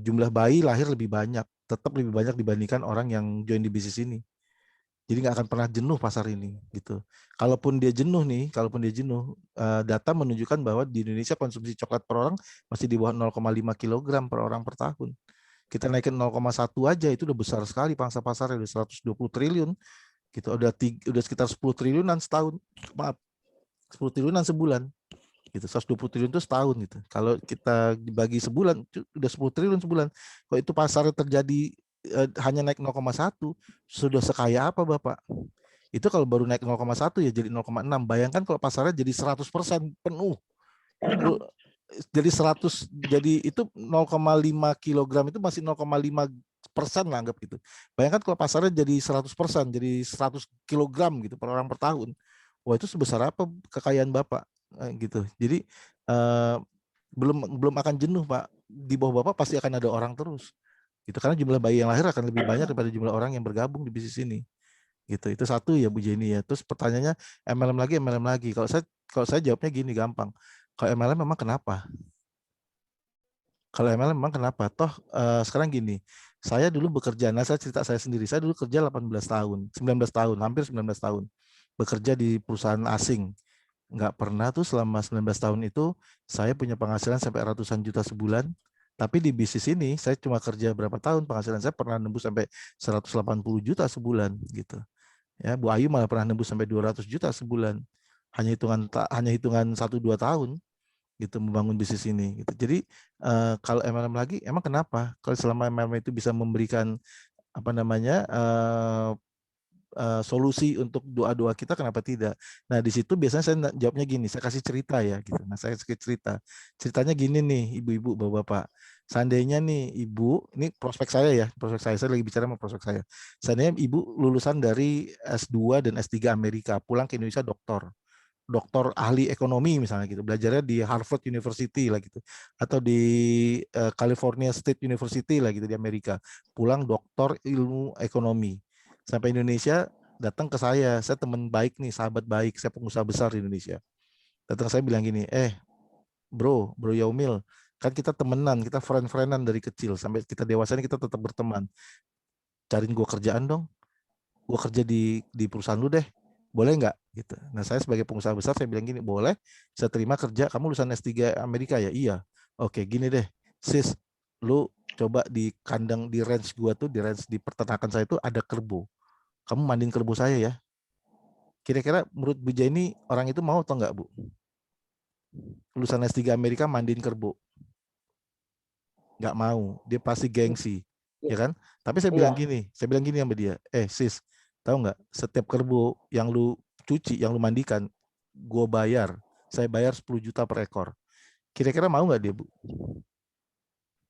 Jumlah bayi lahir lebih banyak. Tetap lebih banyak dibandingkan orang yang join di bisnis ini. Jadi nggak akan pernah jenuh pasar ini gitu. Kalaupun dia jenuh nih, data menunjukkan bahwa di Indonesia konsumsi coklat per orang masih di bawah 0,5 kg per orang per tahun. Kita naikin 0,1 aja itu udah besar sekali pangsa pasarnya, udah 120 triliun gitu. Udah sekitar 10 triliunan setahun. Maaf, 10 triliunan sebulan. Gitu. 120 triliun itu setahun gitu. Kalau kita dibagi sebulan udah 10 triliun sebulan. Kalau itu pasarnya terjadi hanya naik 0,1, sudah sekaya apa Bapak? Itu kalau baru naik 0,1 ya jadi 0,6. Bayangkan kalau pasarnya jadi 100% penuh. Itu jadi 100, jadi itu 0,5 kilogram itu masih 0,5% lah anggap gitu. Bayangkan kalau pasarnya jadi 100%, jadi 100 kilogram gitu per orang per tahun. Wah, itu sebesar apa kekayaan Bapak gitu. Jadi belum akan jenuh Pak. Di bawah Bapak pasti akan ada orang terus. Gitu, karena jumlah bayi yang lahir akan lebih banyak daripada jumlah orang yang bergabung di bisnis ini. Gitu. Itu satu ya Bu Jenny ya. Terus pertanyaannya MLM lagi. Kalau saya jawabnya gini gampang. Kalau MLM memang kenapa? Kalau MLM memang kenapa? Toh sekarang gini. Saya dulu bekerja, saya cerita saya sendiri. Saya dulu kerja 18 tahun, 19 tahun, hampir 19 tahun. Bekerja di perusahaan asing. Nggak pernah tuh selama 19 tahun itu saya punya penghasilan sampai ratusan juta sebulan. Tapi di bisnis ini saya cuma kerja berapa tahun, penghasilan saya pernah nembus sampai 180 juta sebulan gitu. Ya, Bu Ayu malah pernah nembus sampai 200 juta sebulan. Hanya hitungan 1-2 tahun gitu membangun bisnis ini gitu. Jadi kalau MLM lagi emang kenapa? Kalau selama MLM itu bisa memberikan apa namanya solusi untuk doa-doa kita, kenapa tidak? Nah, di situ biasanya saya jawabnya gini, saya kasih cerita ya gitu. Nah, saya kasih cerita. Ceritanya gini nih, ibu-ibu, bapak-bapak. Seandainya nih ibu, ini prospek saya, saya lagi bicara sama prospek saya. Seandainya ibu lulusan dari S2 dan S3 Amerika, pulang ke Indonesia doktor ahli ekonomi misalnya gitu, belajarnya di Harvard University lah gitu, atau di California State University lah gitu di Amerika, pulang doktor ilmu ekonomi, sampai Indonesia datang ke saya teman baik nih, sahabat baik, saya pengusaha besar di Indonesia, datang saya bilang gini, bro Yaumil, kan kita temenan, kita friend-friendan dari kecil sampai kita dewasa ini kita tetap berteman, cariin gue kerjaan dong, gue kerja di perusahaan lu deh, boleh nggak gitu. Nah, saya sebagai pengusaha besar saya bilang gini, boleh, saya terima kerja. Kamu lulusan S3 Amerika ya? Iya. Oke, gini deh, sis, lu coba di kandang, di range gua tuh, di range di peternakan saya itu ada kerbau. Kamu mandiin kerbau saya ya. Kira-kira menurut Bu Jenny orang itu mau atau enggak, Bu? Lulusan S3 Amerika mandiin kerbau? Nggak mau, dia pasti gengsi, ya kan? Tapi saya bilang gini sama dia, sis, tahu nggak? Setiap kerbau yang lu cuci, yang lu mandikan, gue bayar. Saya bayar 10 juta per ekor. Kira-kira mau nggak dia, Bu?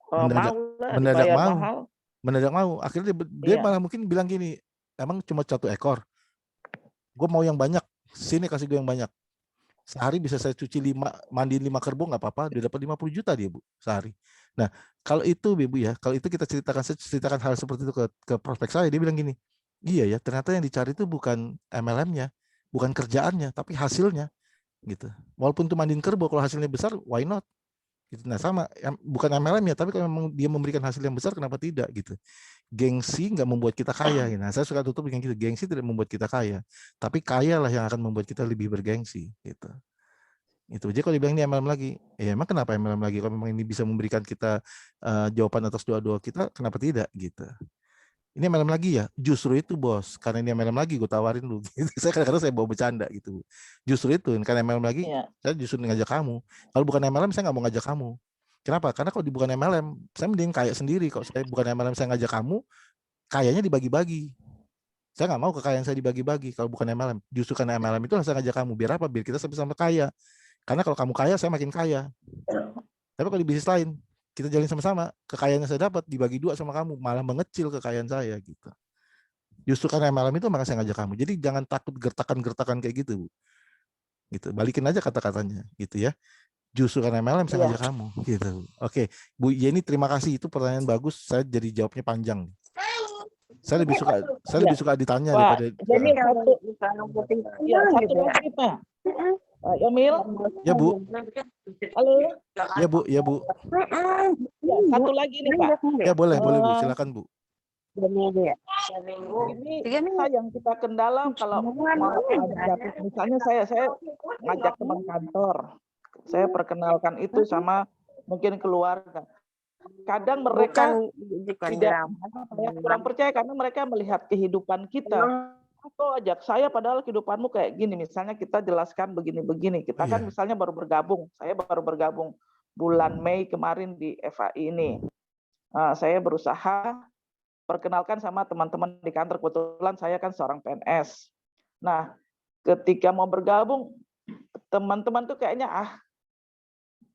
Mendadak, Mau lah, mendadak dibayar mau, mahal. mendadak mau. Akhirnya dia malah mungkin bilang gini, emang cuma 1 ekor? Gue mau yang banyak. Sini kasih gue yang banyak. Sehari bisa saya cuci mandiin 5 kerbau nggak apa-apa, dia dapat 50 juta dia, Bu, sehari. Nah, kalau itu Bu ya, kalau itu kita ceritakan hal seperti itu ke prospek saya, dia bilang gini, iya ya, ternyata yang dicari itu bukan MLM-nya, bukan kerjaannya, tapi hasilnya gitu. Walaupun itu mandiin kerbau, kalau hasilnya besar, why not? Gitu. Nah, sama, bukan MLM ya, tapi kalau memang dia memberikan hasil yang besar, kenapa tidak gitu. Gengsi nggak membuat kita kaya. Nah, saya suka tutup dengan gitu, gengsi tidak membuat kita kaya, tapi kaya lah yang akan membuat kita lebih bergengsi gitu. Itu aja kalau dibilang ini MLM lagi. Ya emang kenapa MLM lagi? Kalau memang ini bisa memberikan kita jawaban atas doa-doa kita, kenapa tidak gitu. Ini MLM lagi ya? Justru itu bos, karena ini MLM lagi gue tawarin lu. Gitu. Saya kadang-kadang saya bawa bercanda gitu. Justru itu, karena MLM lagi, saya justru ngajak kamu. Kalau bukan MLM, saya nggak mau ngajak kamu. Kenapa? Karena kalau bukan MLM, saya mending kaya sendiri. Kalau saya bukan MLM, saya ngajak kamu, kayanya dibagi-bagi. Saya nggak mau kekayaan saya dibagi-bagi kalau bukan MLM. Justru karena MLM itulah saya ngajak kamu. Biar apa? Biar kita sama-sama kaya. Karena kalau kamu kaya, saya makin kaya. Tapi kalau di bisnis lain, kita jalin sama-sama, kekayaannya saya dapat dibagi 2 sama kamu, malah mengecil kekayaan saya gitu. Justru karena MLM itu makanya saya ngajak kamu. Jadi jangan takut gertakan-gertakan kayak gitu, Bu. Gitu. Balikin aja kata-katanya, gitu ya. Justru karena MLM saya Iya. ngajak kamu, gitu. Oke, Bu Yeni, terima kasih. Itu pertanyaan bagus. Saya jadi jawabnya panjang. Saya lebih suka ditanya Pak, daripada jadi satu lagi Pak. Pak Yamil. Ya, Bu. Halo. Ya, Bu. Ya, Bu. Ya, satu lagi nih Pak. Ya, boleh, Bu. Silakan, Bu. Ini yang kita kendala kalau mau ajak, misalnya saya ngajak teman kantor, saya perkenalkan itu sama mungkin keluarga. Kadang mereka tidak kurang percaya karena mereka melihat kehidupan kita. Kok ajak saya padahal kehidupanmu kayak gini. Misalnya kita jelaskan begini-begini. Kita kan misalnya baru bergabung. Saya baru bergabung bulan Mei kemarin di FAI ini. Saya berusaha perkenalkan sama teman-teman di kantor. Kebetulan saya kan seorang PNS. Nah, ketika mau bergabung, teman-teman tuh kayaknya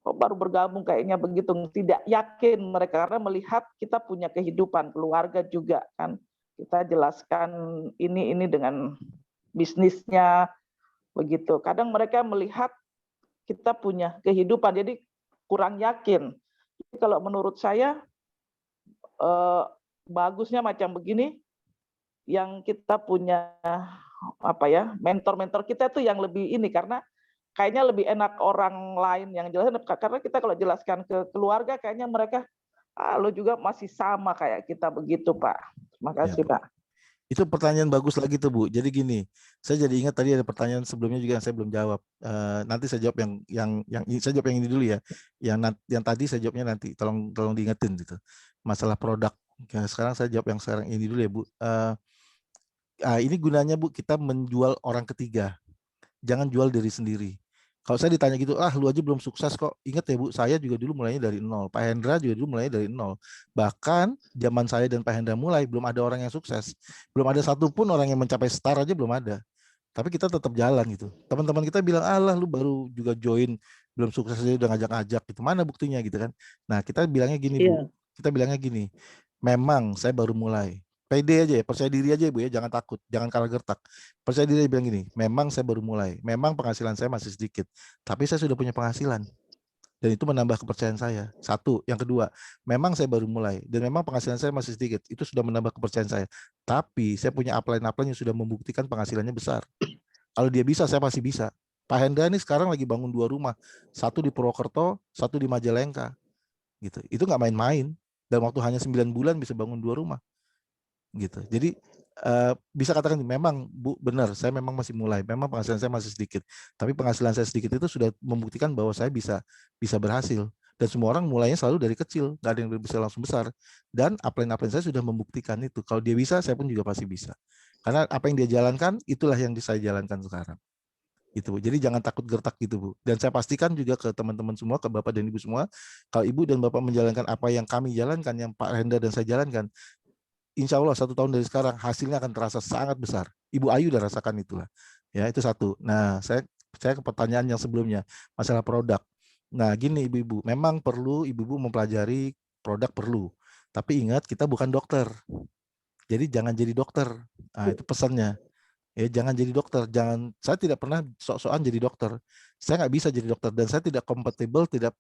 kok baru bergabung kayaknya begitu, tidak yakin mereka karena melihat kita punya kehidupan keluarga juga kan, kita jelaskan ini dengan bisnisnya begitu. Kadang mereka melihat kita punya kehidupan jadi kurang yakin. Kalau menurut saya bagusnya macam begini, yang kita punya mentor-mentor kita tuh yang lebih ini, karena kayaknya lebih enak orang lain yang jelasin, karena kita kalau jelaskan ke keluarga kayaknya mereka lo juga masih sama kayak kita begitu, Pak. Terima kasih, Pak. Itu pertanyaan bagus lagi tuh, Bu. Jadi gini, saya jadi ingat tadi ada pertanyaan sebelumnya juga yang saya belum jawab. Nanti saya jawab yang saya jawab yang ini dulu ya. Yang tadi saya jawabnya nanti. Tolong diingetin gitu. Masalah produk. Sekarang saya jawab yang sekarang ini dulu ya, Bu. Ini gunanya, Bu, kita menjual orang ketiga. Jangan jual diri sendiri. Kalau saya ditanya gitu, lu aja belum sukses kok. Ingat ya, Bu, saya juga dulu mulainya dari nol. Pak Hendra juga dulu mulainya dari nol. Bahkan zaman saya dan Pak Hendra mulai, belum ada orang yang sukses. Belum ada satupun orang yang mencapai star aja belum ada. Tapi kita tetap jalan gitu. Teman-teman kita bilang, lu baru juga join, belum sukses aja udah ngajak-ngajak gitu. Mana buktinya gitu kan. Nah, kita bilangnya gini, Bu. Kita bilangnya gini, memang saya baru mulai. Pede aja ya, percaya diri aja, Bu ya, jangan takut, jangan kalah gertak. Percaya diri, bilang gini, memang saya baru mulai, memang penghasilan saya masih sedikit, tapi saya sudah punya penghasilan. Dan itu menambah kepercayaan saya. Satu, yang kedua, memang saya baru mulai dan memang penghasilan saya masih sedikit, itu sudah menambah kepercayaan saya. Tapi saya punya upline yang sudah membuktikan penghasilannya besar. Kalau dia bisa, saya pasti bisa. Pak Hendra ini sekarang lagi bangun 2 rumah, satu di Purwokerto, satu di Majalengka. Gitu. Itu nggak main-main. Dan waktu hanya 9 bulan bisa bangun 2 rumah. Gitu. Jadi bisa katakan memang, Bu, benar, saya memang masih mulai, memang penghasilan saya masih sedikit, tapi penghasilan saya sedikit itu sudah membuktikan bahwa saya bisa berhasil. Dan semua orang mulainya selalu dari kecil, nggak ada yang bisa langsung besar. Dan upline saya sudah membuktikan itu. Kalau dia bisa, saya pun juga pasti bisa. Karena apa yang dia jalankan, itulah yang saya jalankan sekarang. Gitu, Bu. Jadi jangan takut gertak gitu, Bu. Dan saya pastikan juga ke teman-teman semua, ke Bapak dan Ibu semua, kalau Ibu dan Bapak menjalankan apa yang kami jalankan, yang Pak Hendra dan saya jalankan, insya Allah 1 tahun dari sekarang hasilnya akan terasa sangat besar. Ibu Ayu udah rasakan itulah. Ya, itu satu. Nah, saya ke pertanyaan yang sebelumnya, masalah produk. Nah, gini ibu-ibu, memang perlu ibu-ibu mempelajari produk perlu. Tapi ingat, kita bukan dokter. Jadi jangan jadi dokter. Nah, itu pesannya. Ya, jangan jadi dokter. Saya tidak pernah sok-sokan jadi dokter. Saya nggak bisa jadi dokter dan saya tidak compatible, tidak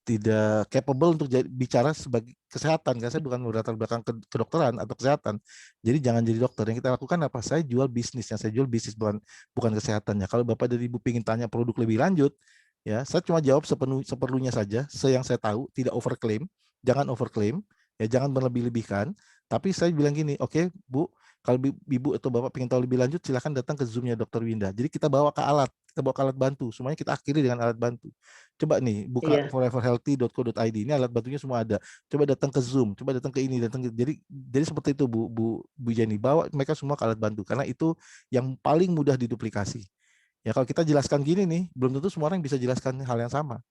tidak capable untuk bicara sebagai kesehatan, kan saya bukan latar belakang kedokteran atau kesehatan. Jadi jangan jadi dokter. Yang kita lakukan apa? Saya jual bisnisnya, saya jual bisnis, bukan kesehatannya. Kalau Bapak dan Ibu ingin tanya produk lebih lanjut, ya saya cuma jawab seperlunya saja, yang saya tahu, tidak overclaim, jangan overclaim, ya jangan berlebih-lebihkan. Tapi saya bilang gini, oke, Bu, kalau Ibu atau Bapak ingin tahu lebih lanjut, silakan datang ke Zoom-nya Dr. Winda. Jadi kita bawa ke alat, bantu, semuanya kita akhiri dengan alat bantu. Coba nih buka foreverhealthy.co.id, ini alat bantunya semua ada. Coba datang ke Zoom, coba datang ke ini, jadi seperti itu Bu Jenny, bawa mereka semua ke alat bantu karena itu yang paling mudah diduplikasi. Ya kalau kita jelaskan gini nih, belum tentu semua orang bisa jelaskan hal yang sama.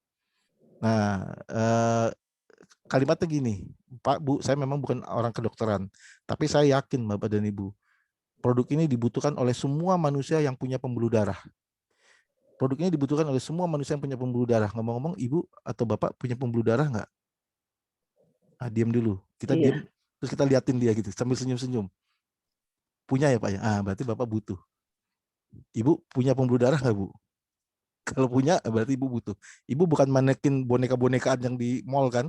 Nah, kalimatnya gini, Pak, Bu, saya memang bukan orang kedokteran, tapi saya yakin Bapak dan Ibu, produk ini dibutuhkan oleh semua manusia yang punya pembuluh darah. Produk ini dibutuhkan oleh semua manusia yang punya pembuluh darah. Ngomong-ngomong, Ibu atau Bapak punya pembuluh darah nggak? Diam dulu. Kita diam. Terus kita liatin dia gitu sambil senyum-senyum. Punya ya Pak ya? Berarti Bapak butuh. Ibu punya pembuluh darah nggak Bu? Kalau punya berarti Ibu butuh. Ibu bukan manekin boneka-bonekaan yang di mall kan,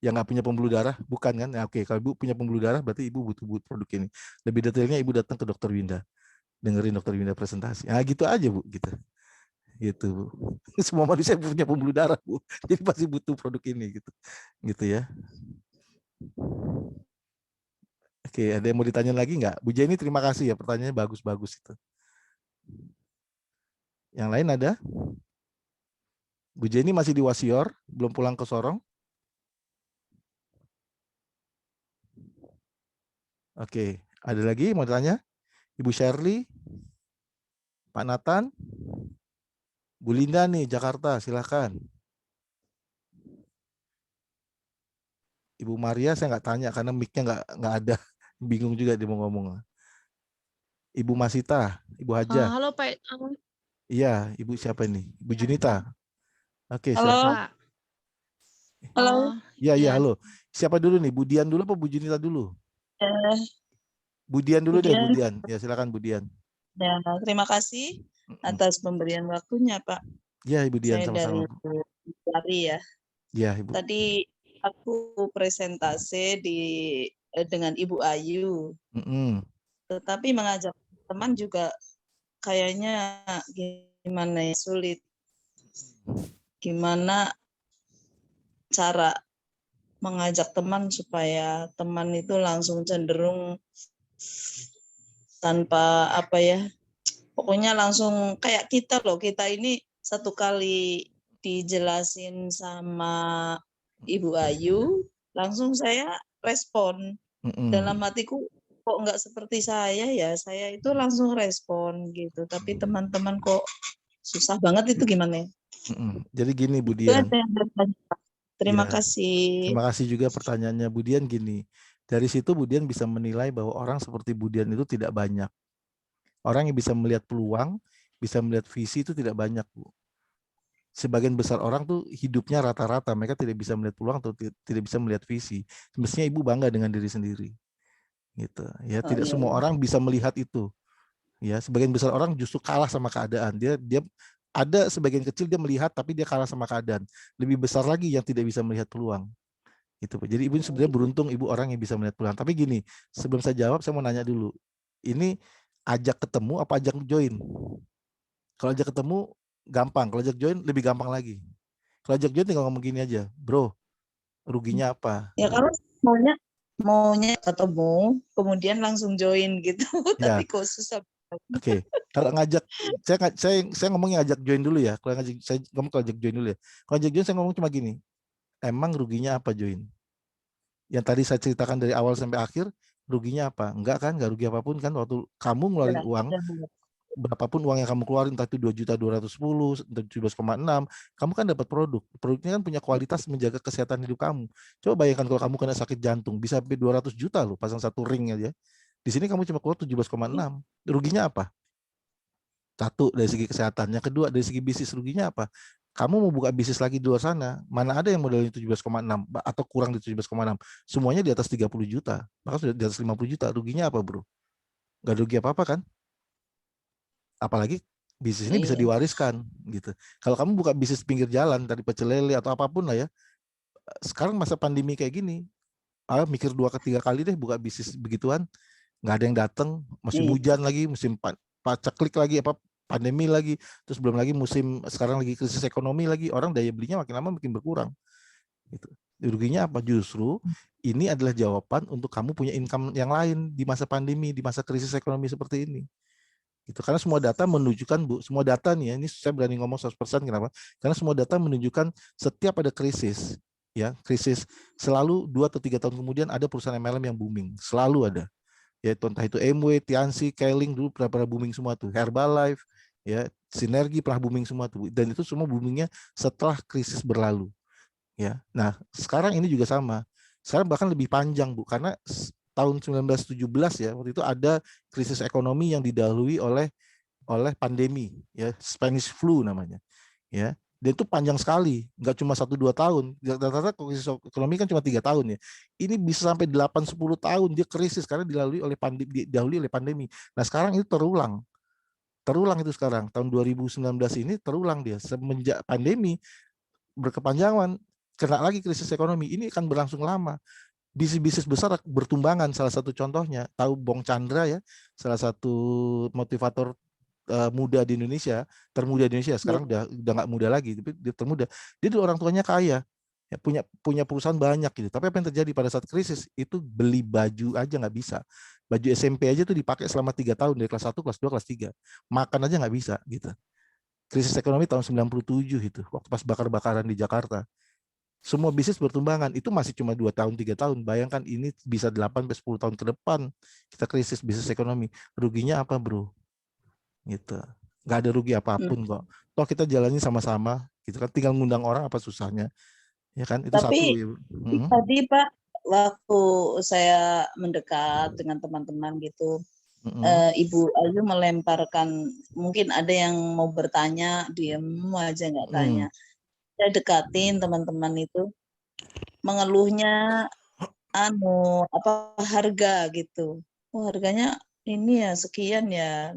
yang nggak punya pembuluh darah, bukan kan? Nah, oke, kalau Ibu punya pembuluh darah berarti Ibu butuh produk ini. Lebih detailnya Ibu datang ke Dokter Winda, dengerin Dokter Winda presentasi. Gitu aja Bu, gitu. Gitu Bu. Semua manusia punya pembuluh darah Bu, jadi pasti butuh produk ini gitu. Gitu ya. Oke, ada yang mau ditanya lagi nggak? Bu Jenny, terima kasih ya, pertanyaannya bagus-bagus itu. Yang lain ada? Bu Jenny masih di Wasior, belum pulang ke Sorong? Oke, ada lagi mau ditanya? Ibu Shirley, Pak Nathan, Bu Linda nih, Jakarta, silakan. Ibu Maria saya nggak tanya karena mic-nya nggak ada, bingung juga dia mau ngomong. Ibu Masita, Ibu Haja. Halo Pak. Iya, Ibu siapa ini? Ibu Junita. Oke, Halo siapa? Pak. Halo. Iya, Iya. halo. Siapa dulu nih? Bu Dian dulu apa Bu Junita dulu? Bu Dian dulu deh, Bu Dian. Ya, silakan Bu Dian. Ya, terima kasih atas pemberian waktunya, Pak. Iya, Ibu Dian, Saya dari sama-sama. Lari ya. Iya, Ibu. Tadi aku presentasi dengan Ibu Ayu, tetapi mengajak teman juga kayaknya gimana ya, sulit. Gimana cara mengajak teman supaya teman itu langsung cenderung tanpa apa ya, pokoknya langsung kayak kita loh, kita ini satu kali dijelasin sama Ibu Ayu, langsung saya respon. Dalam hatiku, kok nggak seperti saya ya, saya itu langsung respon gitu. Tapi teman-teman kok susah banget, itu gimana ya? Jadi gini Bu Itu Dian. aja yang bertanya. Terima Ya, kasih. terima kasih juga pertanyaannya Bu Dian gini. Dari situ Bu Dian bisa menilai bahwa orang seperti Bu Dian itu tidak banyak. Orang yang bisa melihat peluang, bisa melihat visi itu tidak banyak, Bu. Sebagian besar orang tuh hidupnya rata-rata, mereka tidak bisa melihat peluang atau tidak bisa melihat visi. Semestinya Ibu bangga dengan diri sendiri. Gitu. Ya, tidak semua orang bisa melihat itu. Ya, sebagian besar orang justru kalah sama keadaan. Dia ada sebagian kecil dia melihat tapi dia kalah sama keadaan. Lebih besar lagi yang tidak bisa melihat peluang. Gitu, Pak. Jadi Ibu sebenarnya beruntung Ibu orang yang bisa melihat peluang. Tapi gini, sebelum saya jawab saya mau nanya dulu. Ini ajak ketemu apa ajak join? Kalau ajak ketemu gampang, kalau ajak join lebih gampang lagi. Kalau ajak join tinggal ngomong gini aja, bro, ruginya apa? Ya kalau maunya ketemu, kemudian langsung join gitu. Ya. Tapi kok susah. Oke. Kalau ngajak, saya ngomongnya ajak join dulu ya. Kalau ngajak, saya ngomong kalau ajak join dulu ya. Kalau ajak join saya ngomong cuma gini, emang ruginya apa join? Yang tadi saya ceritakan dari awal sampai akhir, ruginya apa? Enggak kan, enggak rugi apapun kan, waktu kamu ngeluarin uang, berapapun uang yang kamu keluarin, entah itu 2.210.000, entah 17,6, kamu kan dapat produk. Produknya kan punya kualitas menjaga kesehatan hidup kamu. Coba bayangkan kalau kamu kena sakit jantung, bisa sampai 200 juta loh, pasang satu ring aja. Di sini kamu cuma keluar 17,6. Ruginya apa? Satu, dari segi kesehatan. Yang kedua, dari segi bisnis, ruginya apa? Kamu mau buka bisnis lagi di luar sana, mana ada yang modalnya 17,6 atau kurang di 17,6. Semuanya di atas 30 juta. Maka sudah di atas 50 juta. Ruginya apa, bro? Nggak rugi apa-apa kan? Apalagi bisnis ini bisa diwariskan gitu. Kalau kamu buka bisnis pinggir jalan dari pecel lele atau apapun lah ya. Sekarang masa pandemi kayak gini, mikir 2 ke 3 kali deh buka bisnis begituan. Nggak ada yang datang, musim hujan lagi, musim paceklik lagi, apa pandemi lagi, terus belum lagi musim sekarang lagi krisis ekonomi lagi, orang daya belinya makin lama makin berkurang. Gitu. Ruginya apa? Justru ini adalah jawaban untuk kamu punya income yang lain di masa pandemi, di masa krisis ekonomi seperti ini. Gitu. Karena semua data menunjukkan, Bu, semua data nih ya, ini saya berani ngomong 100%, kenapa? Karena semua data menunjukkan setiap ada krisis, ya, krisis selalu 2 atau 3 tahun kemudian ada perusahaan MLM yang booming, selalu ada. Ya, entah itu MW, Tianxi, Keiling dulu pernah booming semua tuh, Herbalife, ya, Sinergi pernah booming semua tuh, dan itu semua boomingnya setelah krisis berlalu, ya. Nah, sekarang ini juga sama, sekarang bahkan lebih panjang, Bu, karena tahun 1917 ya, waktu itu ada krisis ekonomi yang didahului oleh pandemi, ya, Spanish flu namanya, ya. Dan itu panjang sekali, nggak cuma 1-2 tahun. Rata-rata krisis ekonomi kan cuma 3 tahun ya. Ini bisa sampai 8-10 tahun dia krisis karena didahului oleh pandemi. Nah sekarang itu terulang itu sekarang tahun 2019 ini terulang dia semenjak pandemi berkepanjangan, kena lagi krisis ekonomi. Ini akan berlangsung lama. Bisnis-bisnis besar bertumbangan. Salah satu contohnya tahu Bong Chandra ya, salah satu motivator muda di Indonesia, termuda di Indonesia. Sekarang udah nggak muda lagi, tapi dia termuda. Dia tuh orang tuanya kaya, ya, punya perusahaan banyak gitu. Tapi apa yang terjadi pada saat krisis itu beli baju aja nggak bisa. Baju SMP aja tuh dipakai selama 3 tahun dari kelas 1, kelas 2, kelas 3. Makan aja nggak bisa gitu. Krisis ekonomi tahun 97 itu, waktu pas bakar-bakaran di Jakarta. Semua bisnis bertumbangan, itu masih cuma 2 tahun, 3 tahun. Bayangkan ini bisa 8-10 tahun ke depan kita krisis bisnis ekonomi. Ruginya apa, bro? Gitu. Nggak ada rugi apapun kok. Toh kita jalani sama-sama, gitu kan. Tinggal ngundang orang apa susahnya, ya kan? Itu satu. Tapi tadi Pak, waktu saya mendekat dengan teman-teman gitu, Ibu Ayu melemparkan, mungkin ada yang mau bertanya, diem aja nggak tanya. Saya dekatin teman-teman itu, mengeluhnya harga gitu. Oh, harganya ini ya sekian ya.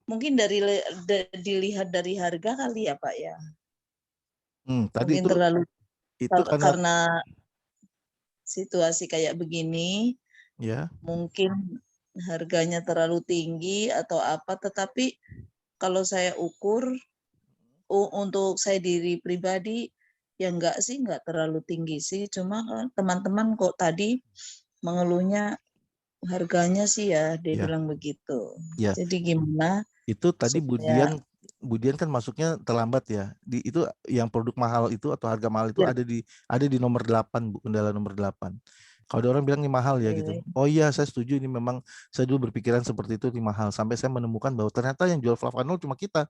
Mungkin dilihat dari harga kali ya Pak ya. Tadi Mungkin terlalu itu karena situasi kayak begini, ya, mungkin harganya terlalu tinggi atau apa. Tetapi kalau saya ukur untuk saya diri pribadi, ya enggak terlalu tinggi sih. Cuma teman-teman kok tadi mengeluhnya harganya sih ya, dia bilang begitu. Ya. Jadi gimana? Itu tadi supaya... Budian kan masuknya terlambat ya. Itu yang produk mahal itu atau harga mahal itu ada di nomor 8, Bu, kendala nomor 8. Kalau ada orang bilang ini mahal ya gitu. Oh iya, saya setuju, ini memang saya dulu berpikiran seperti itu, ini mahal. Sampai saya menemukan bahwa ternyata yang jual flavanol cuma kita.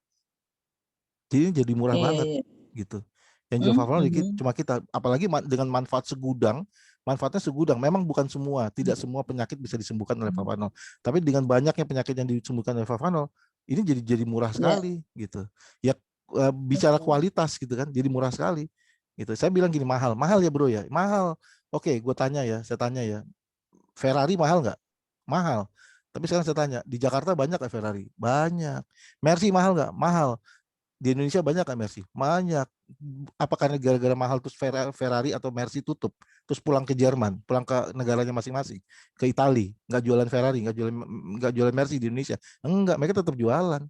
Jadi jadi murah banget gitu. Yang jual flavanol cuma kita, apalagi dengan manfaat segudang. Manfaatnya segudang. Memang bukan semua, tidak semua penyakit bisa disembuhkan oleh flavanol. Tapi dengan banyaknya penyakit yang disembuhkan oleh flavanol, ini jadi murah sekali gitu. Ya bicara kualitas gitu kan, jadi murah sekali. Gitu. Saya bilang gini, mahal ya bro ya, mahal. Oke, saya tanya ya, Ferrari mahal nggak? Mahal. Tapi sekarang saya tanya, di Jakarta banyak nggak Ferrari? Banyak. Mercy mahal nggak? Mahal. Di Indonesia banyak kan Mercy? Banyak. Apa karena gara-gara mahal terus Ferrari atau Mercy tutup, terus pulang ke Jerman, pulang ke negaranya masing-masing, ke Italia, nggak jualan Ferrari, nggak jualan Mercy di Indonesia? Enggak, mereka tetap jualan.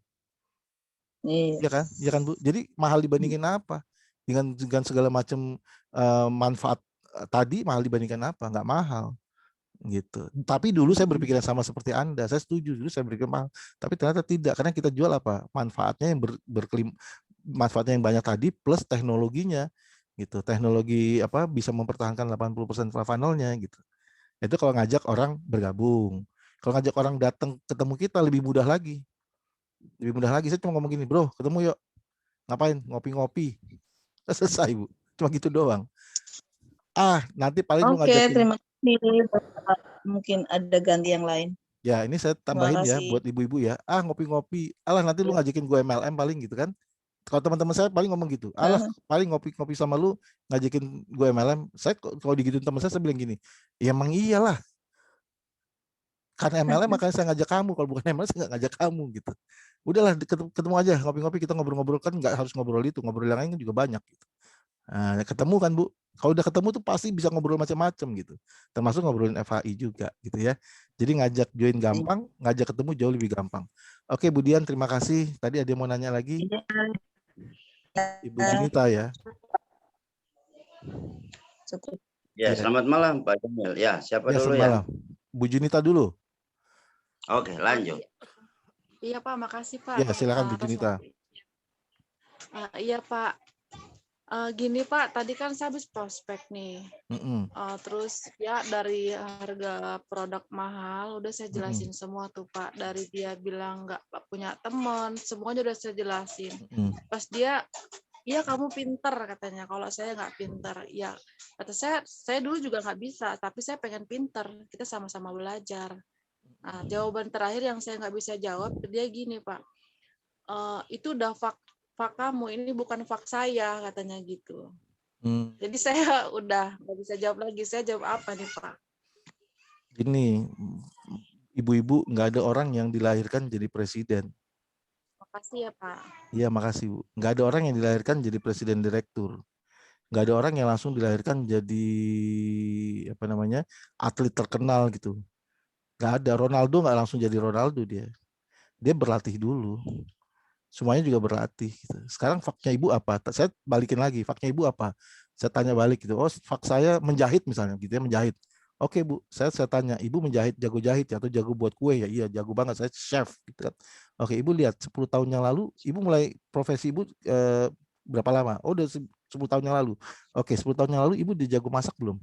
Iya kan Bu? Jadi mahal dibandingin apa? Dengan segala macam manfaat tadi, mahal dibandingkan apa? Nggak mahal gitu. Tapi dulu saya berpikiran sama seperti Anda. Saya setuju, dulu saya berpikir mahal. Tapi ternyata tidak, karena kita jual apa? Manfaatnya yang manfaatnya yang banyak tadi plus teknologinya gitu. Teknologi apa bisa mempertahankan 80% flavanolnya gitu. Itu kalau ngajak orang bergabung. Kalau ngajak orang datang ketemu kita lebih mudah lagi. Lebih mudah lagi. Saya cuma ngomong gini, "Bro, ketemu yuk. Ngapain? Ngopi-ngopi." Selesai, Bu. Cuma gitu doang. Nanti paling lu ngajakin. Terima kasih. Mungkin ada ganti yang lain. Ya, ini saya tambahin ya buat ibu-ibu ya. Ngopi-ngopi. Nanti lu ngajakin gue MLM paling gitu kan. Kalau teman-teman saya paling ngomong gitu. Paling ngopi-ngopi sama lu ngajakin gue MLM. Saya kalau digituin teman saya bilang gini, ya emang iyalah. Karena MLM makanya saya ngajak kamu. Kalau bukan MLM saya nggak ngajak kamu gitu. Udahlah ketemu aja ngopi-ngopi, kita ngobrol-ngobrol, kan nggak harus ngobrol itu, ngobrol yang lain juga banyak gitu. Nah, ketemu kan Bu. Kalau udah ketemu tuh pasti bisa ngobrol macam-macam gitu. Termasuk ngobrolin FHI juga gitu ya. Jadi ngajak join gampang, ngajak ketemu jauh lebih gampang. Oke, Bu Dian, terima kasih. Tadi ada yang mau nanya lagi? Ibu Junita ya. Cukup. Ya, selamat malam Pak Jamil. Ya, siapa dulu selamat malam. Bu Junita dulu. Oke, lanjut. Iya Pak, makasih Pak. Ya, silakan Bu Junita. Iya Pak. Gini Pak, tadi kan saya habis prospek nih. Terus ya dari harga produk mahal udah saya jelasin semua tuh Pak. Dari dia bilang nggak punya teman, semuanya udah saya jelasin. Pas dia, iya kamu pinter katanya. Kalau saya nggak pinter, ya kata saya dulu juga nggak bisa, tapi saya pengen pinter. Kita sama-sama belajar. Jawaban terakhir yang saya nggak bisa jawab dia gini Pak. Itu udah fak kamu, ini bukan fak saya, katanya gitu. Hmm. Jadi saya udah nggak bisa jawab lagi. Saya jawab apa nih, Pak? Gini, ibu-ibu, nggak ada orang yang dilahirkan jadi presiden. Makasih ya, Pak. Iya, makasih Bu. Nggak ada orang yang dilahirkan jadi presiden direktur. Nggak ada orang yang langsung dilahirkan jadi apa namanya atlet terkenal gitu. Nggak ada. Ronaldo nggak langsung jadi Ronaldo dia. Dia berlatih dulu. Semuanya juga berlatih. Gitu. Sekarang faknya ibu apa? Saya balikin lagi. Faknya ibu apa? Saya tanya balik gitu. Oh, fak saya menjahit misalnya, gitu ya, menjahit. Oke Bu, saya tanya, ibu menjahit, jago jahit ya, atau jago buat kue ya? Iya, jago banget, saya chef gitu kan. Oke, ibu lihat 10 tahun yang lalu, ibu mulai profesi ibu berapa lama? Oh, udah 10 tahun yang lalu. Oke, 10 tahun yang lalu ibu udah jago masak belum?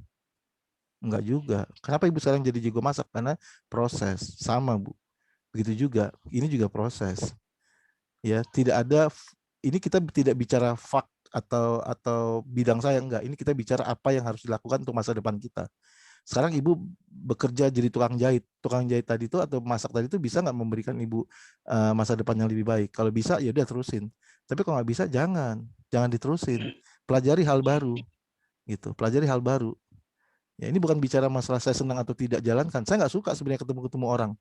Enggak juga. Kenapa ibu sekarang jadi jago masak? Karena proses. Sama Bu. Begitu juga. Ini juga proses. Ya, tidak ada, ini kita tidak bicara fak atau bidang saya, enggak. Ini kita bicara apa yang harus dilakukan untuk masa depan kita. Sekarang ibu bekerja jadi tukang jahit. Tukang jahit tadi itu atau masak tadi itu bisa nggak memberikan ibu masa depan yang lebih baik? Kalau bisa ya udah terusin. Tapi kalau nggak bisa jangan diterusin. Pelajari hal baru, gitu. Pelajari hal baru. Ya ini bukan bicara masalah saya senang atau tidak jalankan. Saya nggak suka sebenarnya ketemu orang.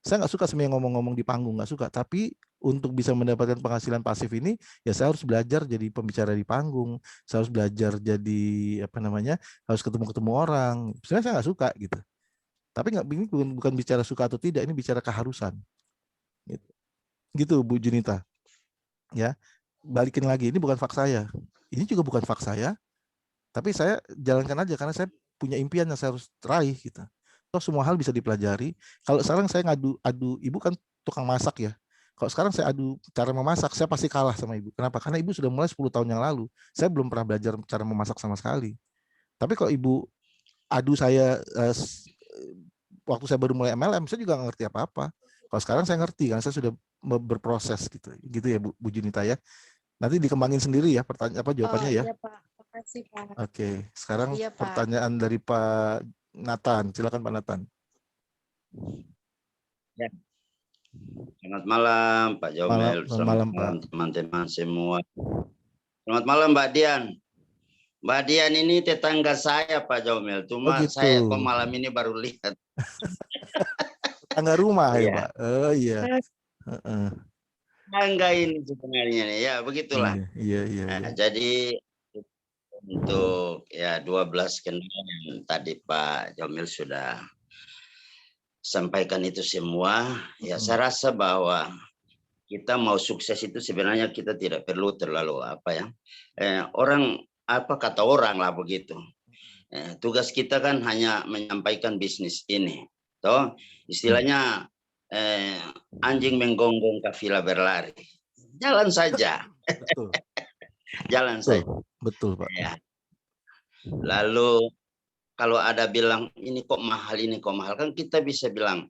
Saya nggak suka sebenarnya ngomong-ngomong di panggung, nggak suka. Tapi untuk bisa mendapatkan penghasilan pasif ini, ya saya harus belajar jadi pembicara di panggung. Saya harus belajar jadi apa namanya, harus ketemu orang. Sebenarnya saya nggak suka gitu. Tapi nggak, ini bukan bicara suka atau tidak, ini bicara keharusan. Gitu Bu Junita. Ya, balikin lagi, ini bukan fak saya. Ini juga bukan fak saya. Tapi saya jalankan aja karena saya punya impian yang saya harus raih gitu. Toh semua hal bisa dipelajari. Kalau sekarang saya adu ibu kan tukang masak ya. Kalau sekarang saya adu cara memasak, saya pasti kalah sama ibu. Kenapa? Karena ibu sudah mulai 10 tahun yang lalu. Saya belum pernah belajar cara memasak sama sekali. Tapi kalau ibu adu saya waktu saya baru mulai MLM, saya juga nggak ngerti apa-apa. Kalau sekarang saya ngerti karena saya sudah berproses gitu. Gitu ya Bu Junita ya. Nanti dikembangin sendiri ya pertanyaan jawabannya ya. Iya, Pak. Makasih, Pak. Oke, sekarang Iya, Pak. pertanyaan dari Pak Nathan. Silakan Pak Nathan. Ya. Selamat malam Pak Jomel. Selamat malam teman-teman semua. Selamat malam Mbak Dian. Mbak Dian ini tetangga saya Pak Jomel. Cuma gitu. saya kok malam ini baru lihat. Tetangga rumah ya Pak. Oh iya. Enggak ini sebenarnya nih. Ya begitulah. Iya. Jadi untuk ya 12 kendaraan yang tadi Pak Jomel sudah sampaikan itu semua. Ya saya rasa bahwa kita mau sukses itu sebenarnya kita tidak perlu terlalu apa ya. Orang apa kata orang lah begitu. Tugas kita kan hanya menyampaikan bisnis ini. Toh istilahnya anjing menggonggong kafilah berlari. Jalan saja. Betul. Jalan saja. Betul Pak. Ya. Lalu kalau ada bilang ini kok mahal kan kita bisa bilang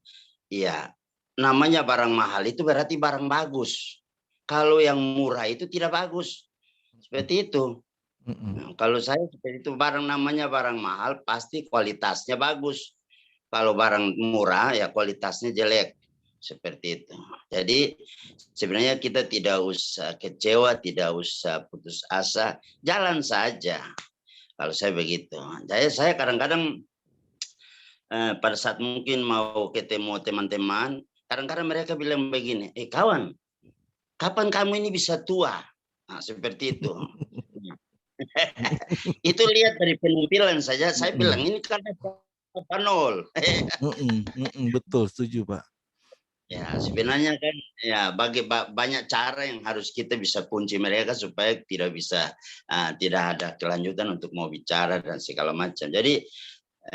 iya, namanya barang mahal itu berarti barang bagus. Kalau yang murah itu tidak bagus. Seperti itu. Kalau saya seperti itu, namanya barang mahal pasti kualitasnya bagus. Kalau barang murah ya kualitasnya jelek. Seperti itu. Jadi sebenarnya kita tidak usah kecewa, tidak usah putus asa, jalan saja. Kalau saya begitu. Jadi saya kadang-kadang pada saat mungkin mau ketemu teman-teman, kadang-kadang mereka bilang begini, kawan, kapan kamu ini bisa tua? Nah, seperti itu. Itu lihat dari penampilan saja, saya bilang ini karena panol. Betul, setuju Pak. Ya sebenarnya kan ya banyak cara yang harus kita bisa kunci mereka supaya tidak ada kelanjutan untuk mau bicara dan segala macam. Jadi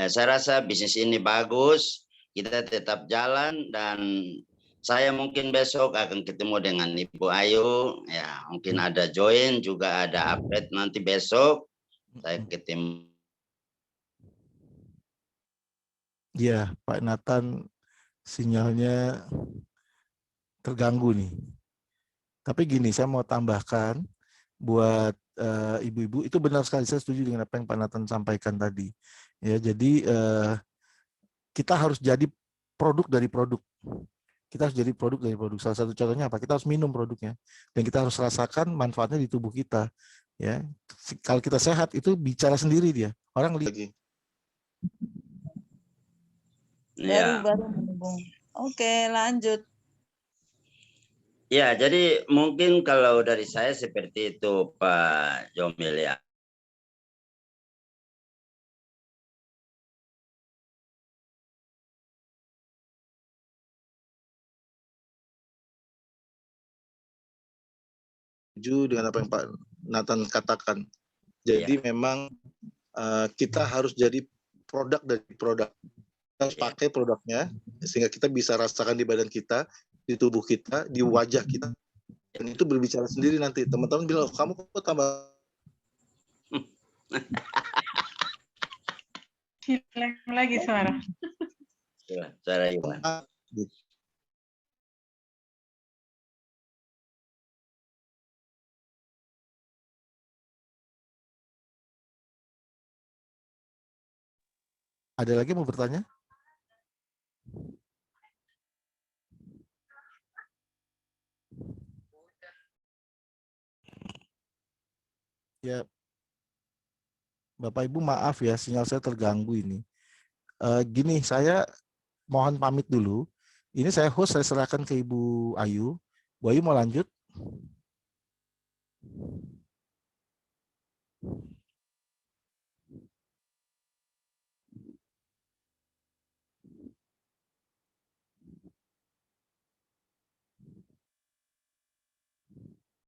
saya rasa bisnis ini bagus, kita tetap jalan dan saya mungkin besok akan ketemu dengan Ibu Ayu, ya mungkin ada join juga ada update nanti besok saya ketemu. Iya Pak Nathan. Sinyalnya terganggu nih. Tapi gini, saya mau tambahkan buat ibu-ibu, itu benar sekali, saya setuju dengan apa yang Pak Nathan sampaikan tadi. Ya, jadi kita harus jadi produk dari produk. kita harus jadi produk dari produk. Salah satu contohnya apa? Kita harus minum produknya dan kita harus rasakan manfaatnya di tubuh kita. Ya, kalau kita sehat itu bicara sendiri dia. Orang lagi. Ya. Baru menyambung. Oke, lanjut. Ya, jadi mungkin kalau dari saya seperti itu Pak Jomil ya. Dengan apa yang Pak Nathan katakan. Jadi memang kita harus jadi produk dari produk. Kita harus pakai produknya sehingga kita bisa rasakan di badan kita, di tubuh kita, di wajah kita. Dan itu berbicara sendiri nanti. Teman-teman bilang, oh, kamu kok tambah. Hilang lagi suara. Suara Iwan. Ada lagi mau bertanya? Ya, Bapak Ibu maaf ya, sinyal saya terganggu ini. Gini, saya mohon pamit dulu. Ini saya host, saya serahkan ke Ibu Ayu. Bu Ayu mau lanjut?